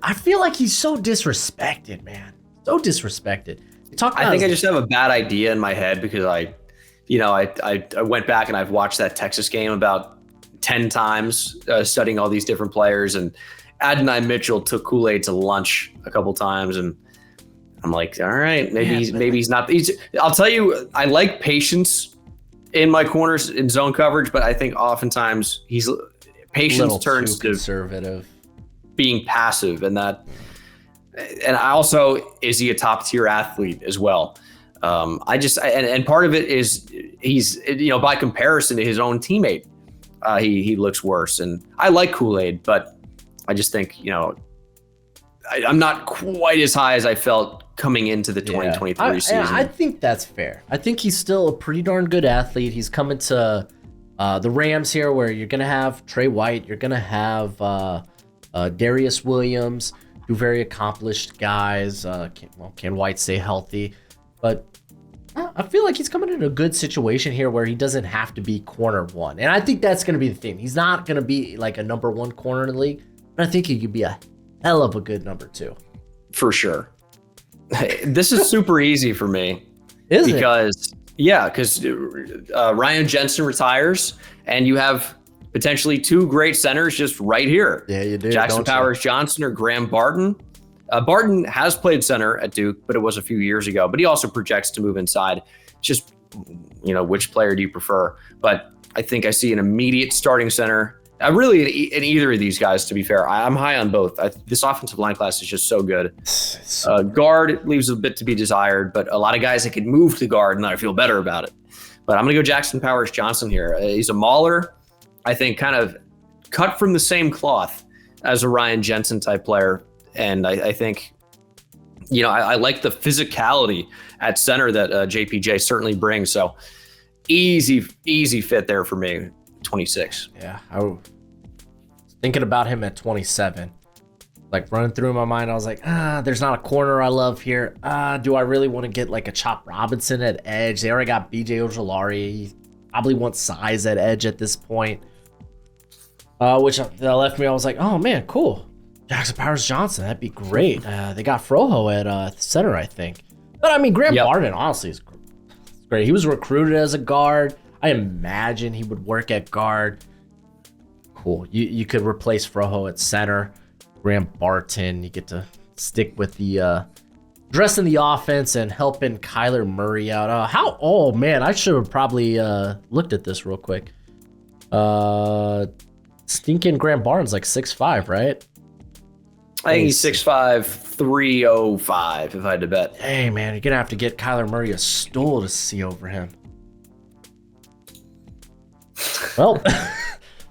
I feel like he's so disrespected, man. So disrespected. I think I just have a bad idea in my head because I went back and I've watched that Texas game about 10 times, studying all these different players. And Adonai Mitchell took Kool-Aid to lunch a couple times, and I'm like, all right, maybe he's not. I'll tell you, I like patience in my corners in zone coverage, but I think oftentimes patience turns to conservative, being passive, and I also, is he a top tier athlete as well? And part of it is he's, by comparison to his own teammate, he looks worse. And I like Kool-Aid, but I just think, I'm not quite as high as I felt coming into the 2023 season. I think that's fair. I think he's still a pretty darn good athlete. He's coming to the Rams here, where you're going to have Trey White, you're going to have Darius Williams, two very accomplished guys. Can White stay healthy? But I feel like he's coming in a good situation here where he doesn't have to be corner one. And I think that's going to be the thing. He's not going to be like a number one corner in the league, but I think he could be a hell of a good number two. For sure. This is super easy for me. Is because, it? Yeah, because Ryan Jensen retires, and you have potentially two great centers just right here. Yeah, you do. Jackson Powers Johnson or Graham Barton. Barton has played center at Duke, but it was a few years ago. But he also projects to move inside. Just, which player do you prefer? But I think I see an immediate starting center. Really, in either of these guys, to be fair. I'm high on both. This offensive line class is just so good. Guard leaves a bit to be desired, but a lot of guys that could move to guard, and I feel better about it. But I'm going to go Jackson Powers Johnson here. He's a mauler, I think, kind of cut from the same cloth as a Ryan Jensen type player. And I think, I like the physicality at center that JPJ certainly brings. So easy fit there for me, 26. Yeah, I was thinking about him at 27. Like running through my mind, I was like, there's not a corner I love here. Do I really want to get like a Chop Robinson at edge? They already got BJ Ojolari. He probably wants size at edge at this point. Which that left me, I was like, oh man, cool. Jackson Powers Johnson, that'd be great. They got Froho at center, I think. But I mean, Graham Barton, honestly, is great. He was recruited as a guard. I imagine he would work at guard. Cool. You could replace Froho at center. Graham Barton, you get to stick with the dress in the offense and helping Kyler Murray out. Oh man, I should have probably looked at this real quick. Stinking Graham Barton's like 6'5", right? I think he's 6'5", 305, if I had to bet. Hey, man, you're going to have to get Kyler Murray a stool to see over him. Well,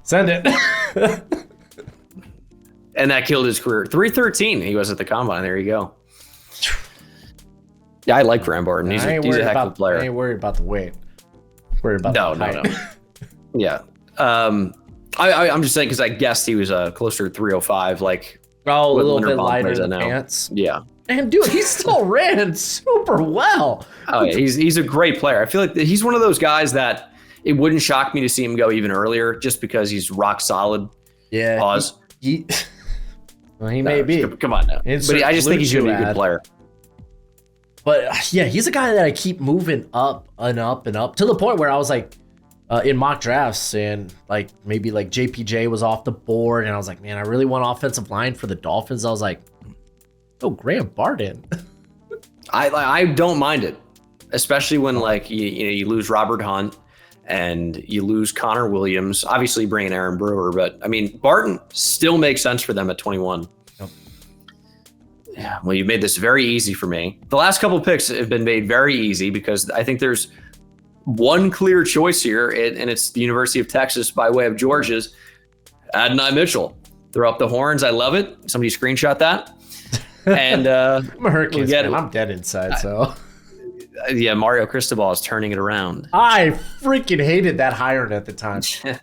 send it. And that killed his career. 313 he was at the combine. There you go. Yeah, I like Graham Barton. He's a heck of a player. I ain't worried about the weight. Worried about the height. No. Yeah. I'm just saying because I guessed he was closer to 305, like... Oh, a little bit lighter in the pants. Yeah. And dude, he still ran super well. Oh, yeah, he's a great player. I feel like he's one of those guys that it wouldn't shock me to see him go even earlier just because he's rock solid. Yeah. Pause. He may be. Come on now. But I just think he's going to be a good player. But yeah, he's a guy that I keep moving up and up and up to the point where I was like, in mock drafts, and like maybe like JPJ was off the board, and I was like, man, I really want offensive line for the Dolphins. I was like, oh, Graham Barton. I don't mind it, especially when like you lose Robert Hunt and you lose Connor Williams. Obviously, bringing Aaron Brewer, but I mean Barton still makes sense for them at 21. Yep. Yeah, well, you made this very easy for me. The last couple of picks have been made very easy because I think there's one clear choice here, and it's the University of Texas by way of Georgia's Adonai Mitchell. Throw up the horns. I love it. Somebody screenshot that. And I'm a Hurricanes fan. I'm dead inside, so. Yeah, Mario Cristobal is turning it around. I freaking hated that hiring at the time.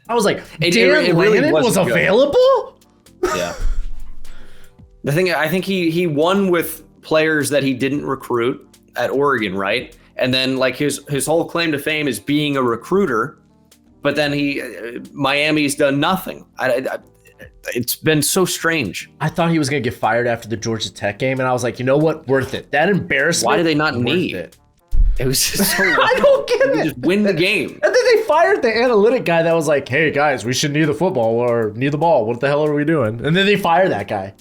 I was like, Dan it really Lannon was good. Available? Yeah. The thing, I think he won with players that he didn't recruit at Oregon, right? And then like his whole claim to fame is being a recruiter, but then Miami's done nothing. It's been so strange. I thought he was going to get fired after the Georgia Tech game, and I was like, you know what? Worth it. That embarrassment. Why do they not need it? It was just so I don't get it. Just win the game. And then they fired the analytic guy that was like, hey guys, we should knee the football or knee the ball. What the hell are we doing? And then they fired that guy.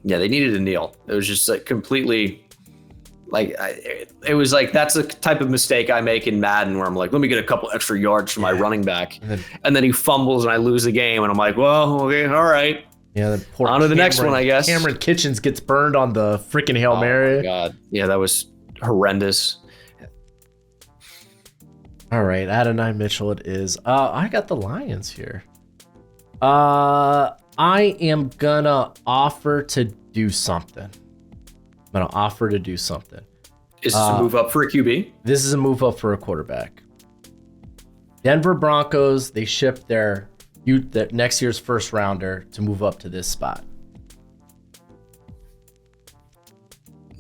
Yeah, they needed to kneel. It was just like completely. Like, it was like, that's the type of mistake I make in Madden where I'm like, let me get a couple extra yards for my running back. And then he fumbles and I lose the game. And I'm like, well, okay, all right. Yeah, then poor on to the next one, I guess. Cameron Kitchens gets burned on the freaking Hail Mary. Oh, my God. Yeah, that was horrendous. All right, Adonai Mitchell it is. I got the Lions here. I am gonna offer to do something. I'm going to offer to do something. Is this a move up for a QB? This is a move up for a quarterback. Denver Broncos, they shipped their next year's first rounder to move up to this spot.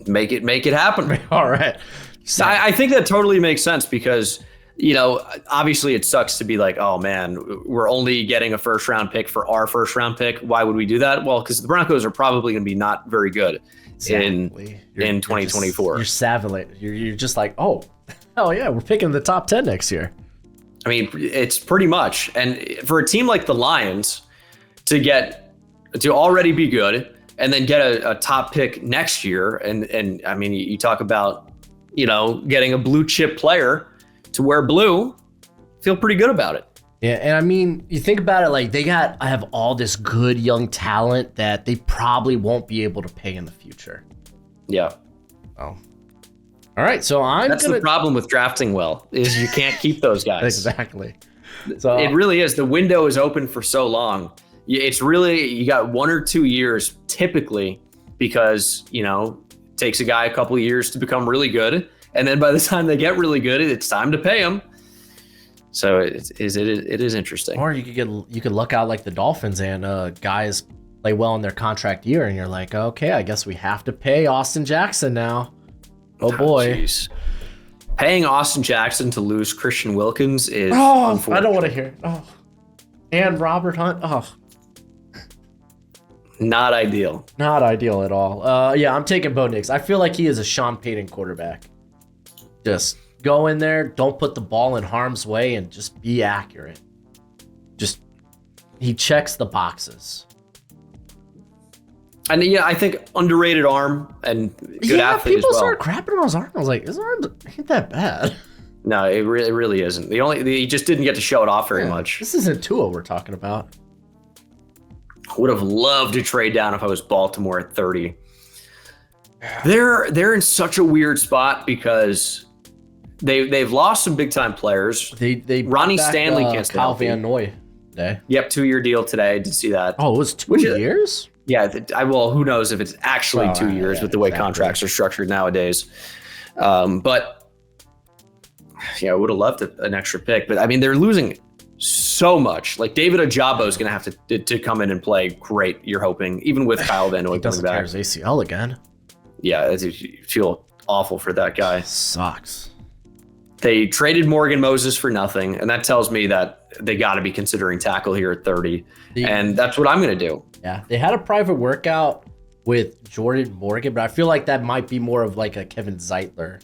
Make it happen. All right. So I think that totally makes sense because, obviously it sucks to be like, oh man, we're only getting a first round pick for our first round pick. Why would we do that? Well, because the Broncos are probably going to be not very good in 2024. You're savage. You're just like, oh, hell yeah, we're picking the top 10 next year. I mean, it's pretty much. And for a team like the Lions to already be good and then get a top pick next year. And I mean, you talk about, getting a blue chip player to wear blue, feel pretty good about it. Yeah. And I mean, you think about it, like I have all this good young talent that they probably won't be able to pay in the future. Yeah. Oh. All right, so That's the problem with drafting well, is you can't keep those guys. Exactly. So it really is. The window is open for so long. It's really, you got 1 or 2 years typically because, it takes a guy a couple of years to become really good. And then by the time they get really good, it's time to pay them. So it is interesting. Or you could luck out like the Dolphins and guys play well in their contract year and you're like, okay, I guess we have to pay Austin Jackson now. Oh boy. Geez. Paying Austin Jackson to lose Christian Wilkins is unfortunate. I don't want to hear it. Oh. And Robert Hunt. Oh. Not ideal. Not ideal at all. Yeah, I'm taking Bo Nix. I feel like he is a Sean Payton quarterback. Just go in there, don't put the ball in harm's way, and just be accurate. He checks the boxes. And I think underrated arm and good athlete as well. People started crapping on his arm. I was like, his arm ain't that bad. No, it really isn't. He just didn't get to show it off very much. This isn't Tua we're talking about. Would have loved to trade down if I was Baltimore at 30. They're in such a weird spot because they've lost some big time players. They Ronnie Stanley can't stay Kyle healthy. Van Noy today. Yep, 2-year deal today. I did see that. Oh, it was 2 years? Yeah, who knows if it's actually 2 years with the way contracts are structured nowadays. But yeah, I would have loved an extra pick. But I mean, they're losing so much. Like David Ojabo is going to have to come in and play great. You're hoping, even with Kyle Van Noy coming back. He doesn't tear his ACL again. Yeah, I feel awful for that guy. Sucks. They traded Morgan Moses for nothing, and that tells me that they got to be considering tackle here at 30, and that's what I'm going to do. Yeah, they had a private workout with Jordan Morgan, but I feel like that might be more of like a Kevin Zeitler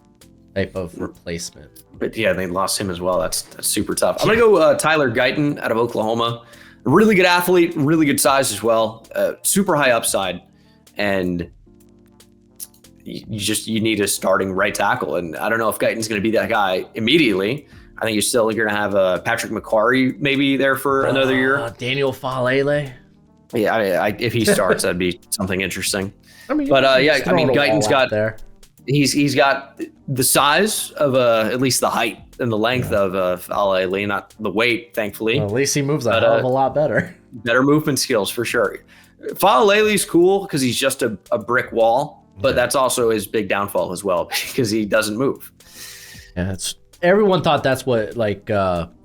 type of replacement. But yeah, they lost him as well. That's super tough. I'm going to go Tyler Guyton out of Oklahoma. Really good athlete, really good size as well, super high upside, and you need a starting right tackle. And I don't know if Guyton's going to be that guy immediately. I think you're still going to have Patrick McQuarrie maybe there for another year. Daniel Falele. Yeah, if he starts, that'd be something interesting. Guyton's got he's got the size of at least the height and the length of Falele, not the weight, thankfully. Well, at least he moves a hell of a lot better. Better movement skills for sure. Falele's cool because he's just a brick wall. But that's also his big downfall as well because he doesn't move. Yeah, everyone thought that's what Dewan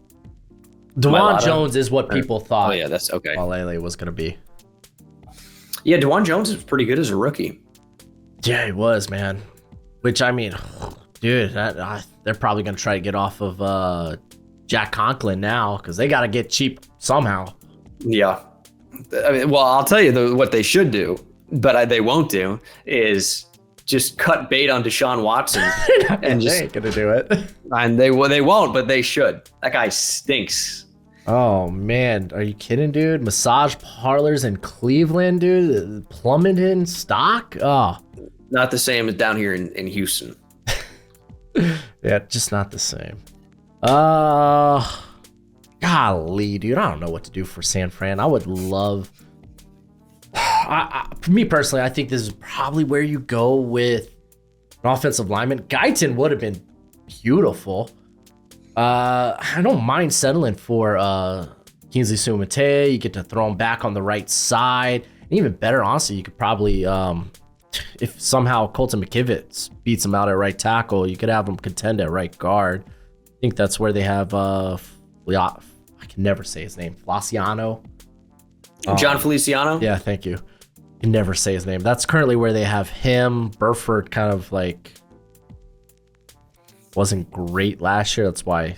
Jones is what people thought. Oh yeah, that's okay. Falele was going to be. Yeah, Dewan Jones is pretty good as a rookie. Yeah, he was, man. Which I mean, dude, they're probably going to try to get off of Jack Conklin now because they got to get cheap somehow. Yeah, I mean, well, I'll tell you what they should do. But they won't do is just cut bait on Deshaun Watson and they ain't gonna do it. And they won't, but they should. That guy stinks. Oh man, are you kidding, dude? Massage parlors in Cleveland, dude, plummeted in stock. Oh, not the same as down here in Houston. Yeah, just not the same. Golly, dude, I don't know what to do for San Fran. I would love. For me personally, I think this is probably where you go with an offensive lineman. Guyton would have been beautiful. I don't mind settling for Kingsley Suamataia. You get to throw him back on the right side. And even better, honestly, you could probably if somehow Colton McKivitz beats him out at right tackle, you could have him contend at right guard. I think that's where they have I can never say his name. Feliciano. John Feliciano? Yeah, thank you. I can never say his name. That's currently where they have him. Burford kind of like wasn't great last year. That's why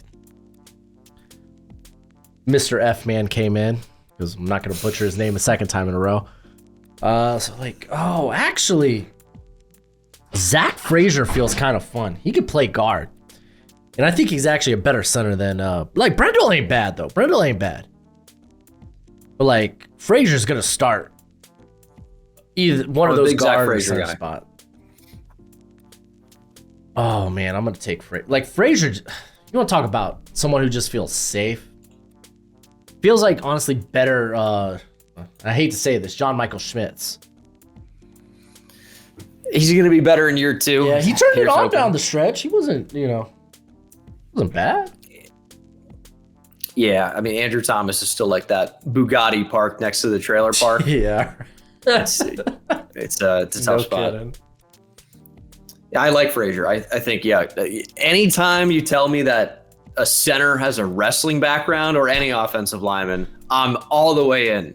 Mr. F-Man came in, because I'm not going to butcher his name a second time in a row. Actually, Zach Frazier feels kind of fun. He could play guard. And I think he's actually a better center than, Brendel ain't bad, though. Brendel ain't bad. But, Frazier's going to start either one of those guard or center spot. Oh, man, I'm going to take Frazier. Frazier, you want to talk about someone who just feels safe? Feels like, honestly, better, I hate to say this, John Michael Schmitz. He's going to be better in year 2. Yeah, he turned it on down the stretch. He wasn't, wasn't bad. Yeah, I mean, Andrew Thomas is still like that Bugatti park next to the trailer park. Yeah. It's a tough spot. Kidding. Yeah, I like Frazier. I think, anytime you tell me that a center has a wrestling background or any offensive lineman, I'm all the way in.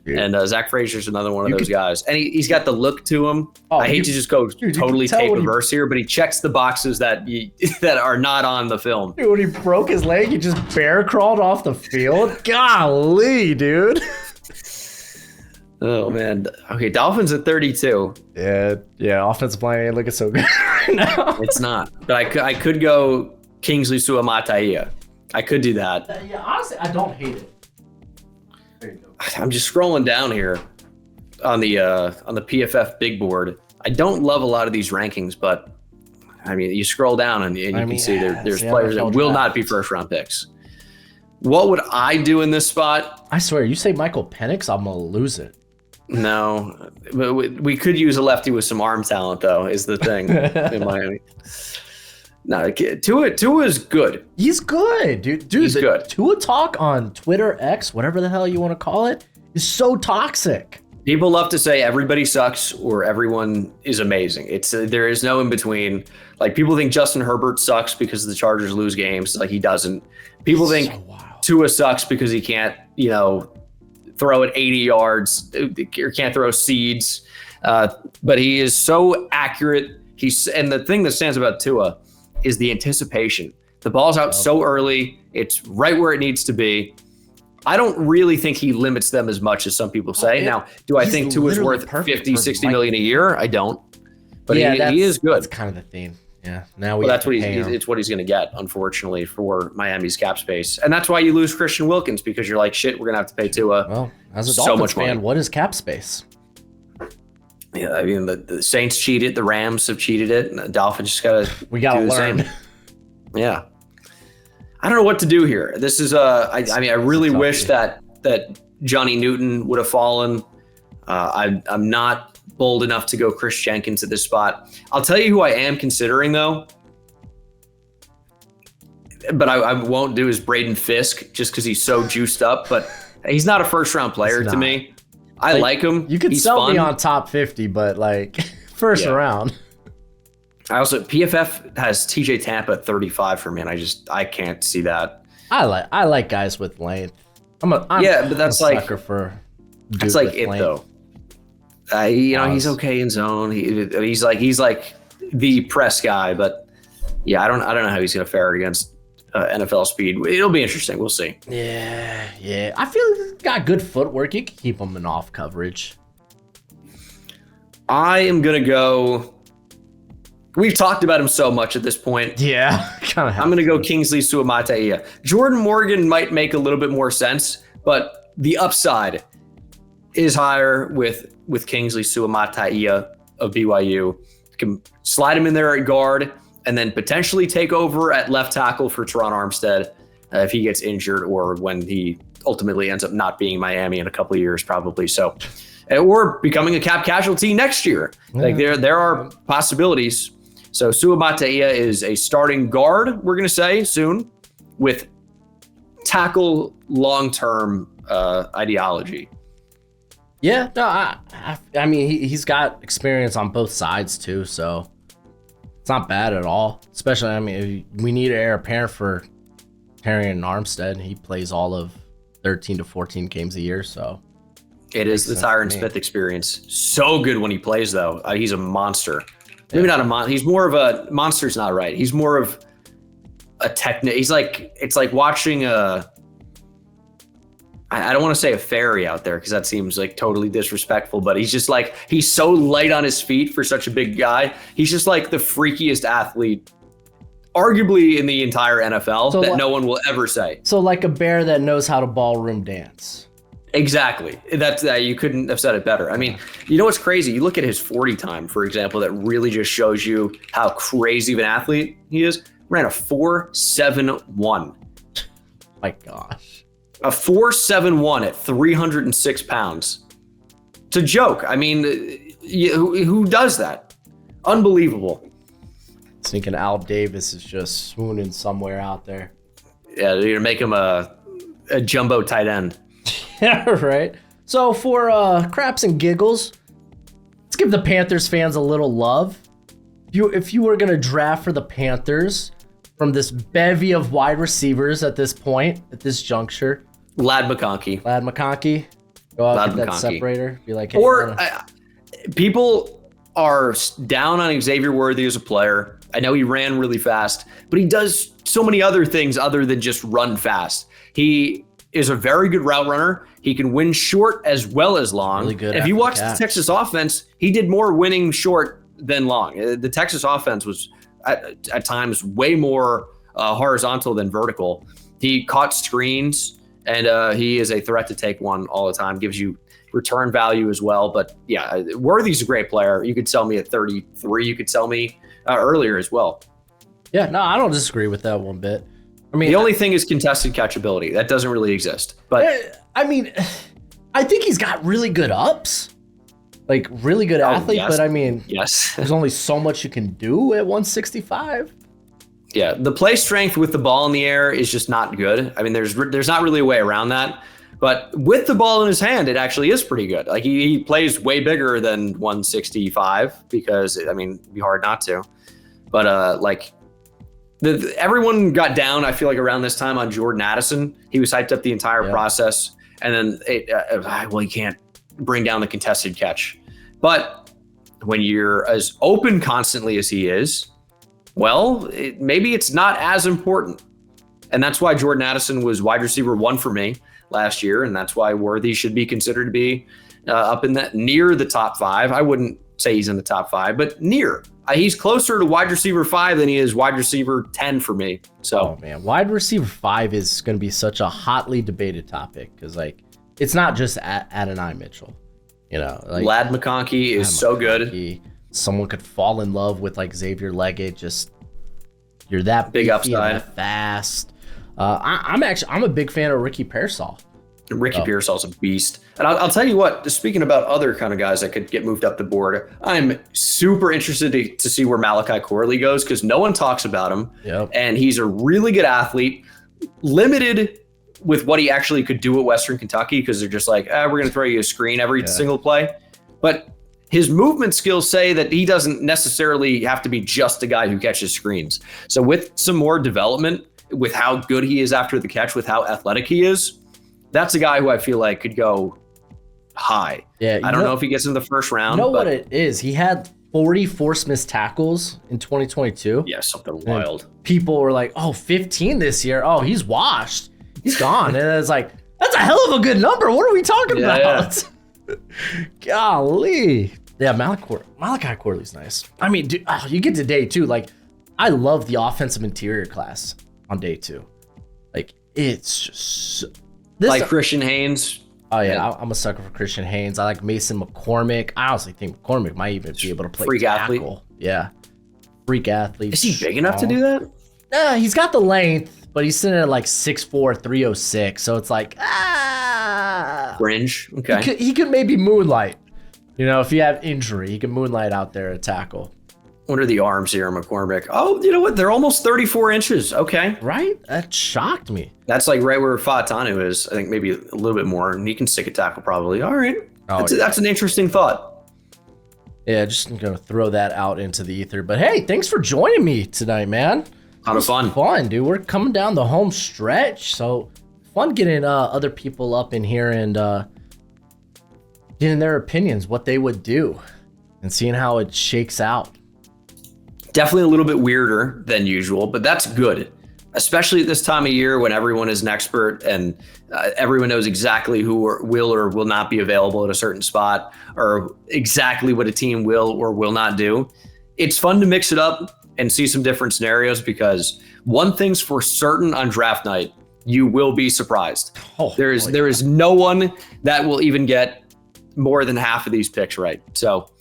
Dude. And Zach Frazier's another one of those guys. And he's got the look to him. I hate to just go totally tape-averse here, but he checks the boxes that that are not on the film. Dude, when he broke his leg, he just bear crawled off the field. Golly, dude. Oh, man. Okay, Dolphins at 32. Yeah, offensive line ain't looking so good right now. It's not. But I could go Kingsley Suamataia. I could do that. Yeah, honestly, I don't hate it. There you go. I'm just scrolling down here on the PFF big board. I don't love a lot of these rankings, but I mean, you scroll down and you can see there's players that will not be first round picks. What would I do in this spot? I swear, you say Michael Penix, I'm gonna lose it. No, but we could use a lefty with some arm talent, though. Is the thing in Miami. No, Tua is good. He's good, dude. He's good. Tua talk on Twitter, X, whatever the hell you want to call it, is so toxic. People love to say everybody sucks or everyone is amazing. There is no in between. Like, people think Justin Herbert sucks because the Chargers lose games. Like, he doesn't. People think Tua sucks because he can't, throw it 80 yards or can't throw seeds. But he is so accurate. And the thing that stands about Tua is the anticipation. The ball's out so early. It's right where it needs to be. I don't really think he limits them as much as some people say. Now, do I think Tua's worth 50, 60 million a year? I don't. But he is good. That's kind of the theme. Yeah. Now it's what he's going to get, unfortunately, for Miami's cap space. And that's why you lose Christian Wilkins, because you're like, shit, we're going to have to pay Tua well, as a Dolphins fan, what is cap space? Yeah, I mean, the Saints cheated, the Rams have cheated it, and the Dolphins just got to learn. Same. Yeah. I don't know what to do here. This is I really wish that Johnny Newton would have fallen. I'm not bold enough to go Chris Jenkins at this spot. I'll tell you who I am considering, though, but I won't do is Braden Fisk, just because he's so juiced up, but he's not a first-round player to me. I like him. You could sell me on top 50, but first round. I also PFF has TJ Tampa at 35 for me, and I can't see that. I like guys with length. But that's a sucker for. That's like it length. Though. He's okay in zone. He's like the press guy, but I don't know how he's gonna fare against NFL speed. It'll be interesting. We'll see. Yeah. I feel he's got good footwork. You can keep him in off coverage. I am gonna go. We've talked about him so much at this point. Yeah, kind of. I'm gonna go Kingsley Suamataia. Jordan Morgan might make a little bit more sense, but the upside is higher with Kingsley Suamataia of BYU. You can slide him in there at guard, and then potentially take over at left tackle for Teron Armstead if he gets injured or when he ultimately ends up not being Miami in a couple of years, probably. So, or becoming a cap casualty next year. Yeah. There are possibilities. So Suamataia is a starting guard, we're going to say soon, with tackle long-term ideology. Yeah, no, I mean, he's got experience on both sides too, so it's not bad at all. Especially, I mean, we need an heir apparent for Harry Armstead. He plays all of 13 to 14 games a year, so it is the Tyron Smith experience. So good when he plays, though. He's a monster. Maybe not a monster. He's more of a monster's not right. He's more of a technique. He's like, it's like watching I don't want to say a fairy out there because that seems like totally disrespectful, but he's just like, he's so light on his feet for such a big guy. He's just like the freakiest athlete, arguably in the entire NFL, so that no one will ever say. So like a bear that knows how to ballroom dance. Exactly. That's you couldn't have said it better. I mean, you know what's crazy? You look at his 40 time, for example, that really just shows you how crazy of an athlete he is. Ran a 4.71. My gosh. A 4.71 at 306 pounds. It's a joke. I mean, who does that? Unbelievable. Thinking Al Davis is just swooning somewhere out there. Yeah, they're gonna make him a jumbo tight end. Yeah, right. So for craps and giggles, let's give the Panthers fans a little love. If you were gonna draft for the Panthers from this bevy of wide receivers at this point, at this juncture, Ladd McConkey. Go out with that separator. Be like, hey, people are down on Xavier Worthy as a player. I know he ran really fast, but he does so many other things other than just run fast. He is a very good route runner. He can win short as well as long. Really good. If you watch the Texas offense, he did more winning short than long. The Texas offense was at times way more horizontal than vertical. He caught screens, and he is a threat to take one all the time. Gives you return value as well. But yeah, Worthy's a great player. You could sell me at 33. You could sell me earlier as well. Yeah, no, I don't disagree with that one bit. I mean, the only thing is contested catchability. That doesn't really exist. But I mean, I think he's got really good ups, like really good athlete. Yes. But I mean, yes, there's only so much you can do at 165. Yeah, the play strength with the ball in the air is just not good. I mean, there's not really a way around that. But with the ball in his hand, it actually is pretty good. Like he plays way bigger than 165 because, I mean, it'd be hard not to. But everyone got down, I feel like, around this time on Jordan Addison. He was hyped up the entire process. And then, he can't bring down the contested catch. But when you're as open constantly as he is, well, maybe it's not as important. And that's why Jordan Addison was wide receiver 1 for me last year. And that's why Worthy should be considered to be up in that near the top 5. I wouldn't say he's in the top 5, but near. He's closer to wide receiver 5 than he is wide receiver 10 for me. So, oh man, wide receiver 5 is going to be such a hotly debated topic because, like, it's not just Adonai Mitchell. You know, like Ladd McConkey is so good. Someone could fall in love with like Xavier Leggett. Just you're that big upside, that fast. I'm a big fan of Ricky Pearsall. Ricky Pearsall's a beast. And I'll tell you what, speaking about other kind of guys that could get moved up the board, I'm super interested to see where Malachi Corley goes because no one talks about him. Yep. And he's a really good athlete, limited with what he actually could do at Western Kentucky because they're just like, we're going to throw you a screen every single play. But his movement skills say that he doesn't necessarily have to be just a guy who catches screens. So with some more development, with how good he is after the catch, with how athletic he is, that's a guy who I feel like could go high. Yeah, I don't know if he gets in the first round. You know what it is? He had 40 forced missed tackles in 2022. Yeah, something wild. People were like, 15 this year. Oh, he's washed. He's gone. And it's like, that's a hell of a good number. What are we talking about? Yeah. Golly. Yeah, Malachi Corley's nice. I mean, dude, you get to day 2. Like, I love the offensive interior class on day 2. Like, it's just like Christian Haynes. Oh yeah, I'm a sucker for Christian Haynes. I like Mason McCormick. I honestly think McCormick might even be able to play freak tackle. Athlete. Yeah, freak athlete. Is he big enough to do that? Nah, he's got the length, but he's sitting at like 6'4", 306. So it's like fringe. Okay, he could maybe moonlight. You know, if you have injury, he can moonlight out there at tackle. What are the arms here, McCormick? Oh, you know what? They're almost 34 inches. Okay. Right? That shocked me. That's like right where Fatanu is. I think maybe a little bit more, and he can stick a tackle probably. All right. Oh, That's an interesting thought. yeah, just gonna throw that out into the ether. But hey, thanks for joining me tonight, man. A lot of fun. Fun, dude. We're coming down the home stretch, so fun getting other people up in here and getting their opinions, what they would do, and seeing how it shakes out. Definitely a little bit weirder than usual, but that's good, especially at this time of year when everyone is an expert and everyone knows exactly who will or will not be available at a certain spot, or exactly what a team will or will not do. It's fun to mix it up and see some different scenarios, because one thing's for certain on draft night, you will be surprised. There is no one that will even get more than half of these picks right. So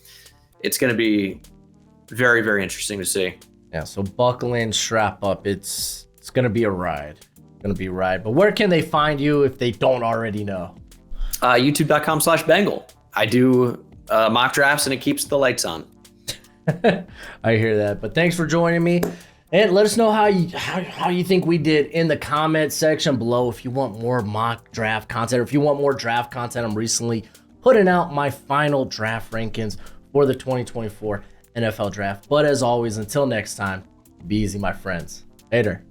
it's going to be very, very interesting to see. Yeah, so buckle in, strap up. It's going to be a ride. Going to be a ride. But where can they find you if they don't already know? YouTube.com/Bengal. I do mock drafts and it keeps the lights on. I hear that. But thanks for joining me. And let us know how you think we did in the comment section below. If you want more mock draft content, or if you want more draft content, I'm recently putting out my final draft rankings for the 2024 NFL draft. But as always, until next time, be easy, my friends. Later.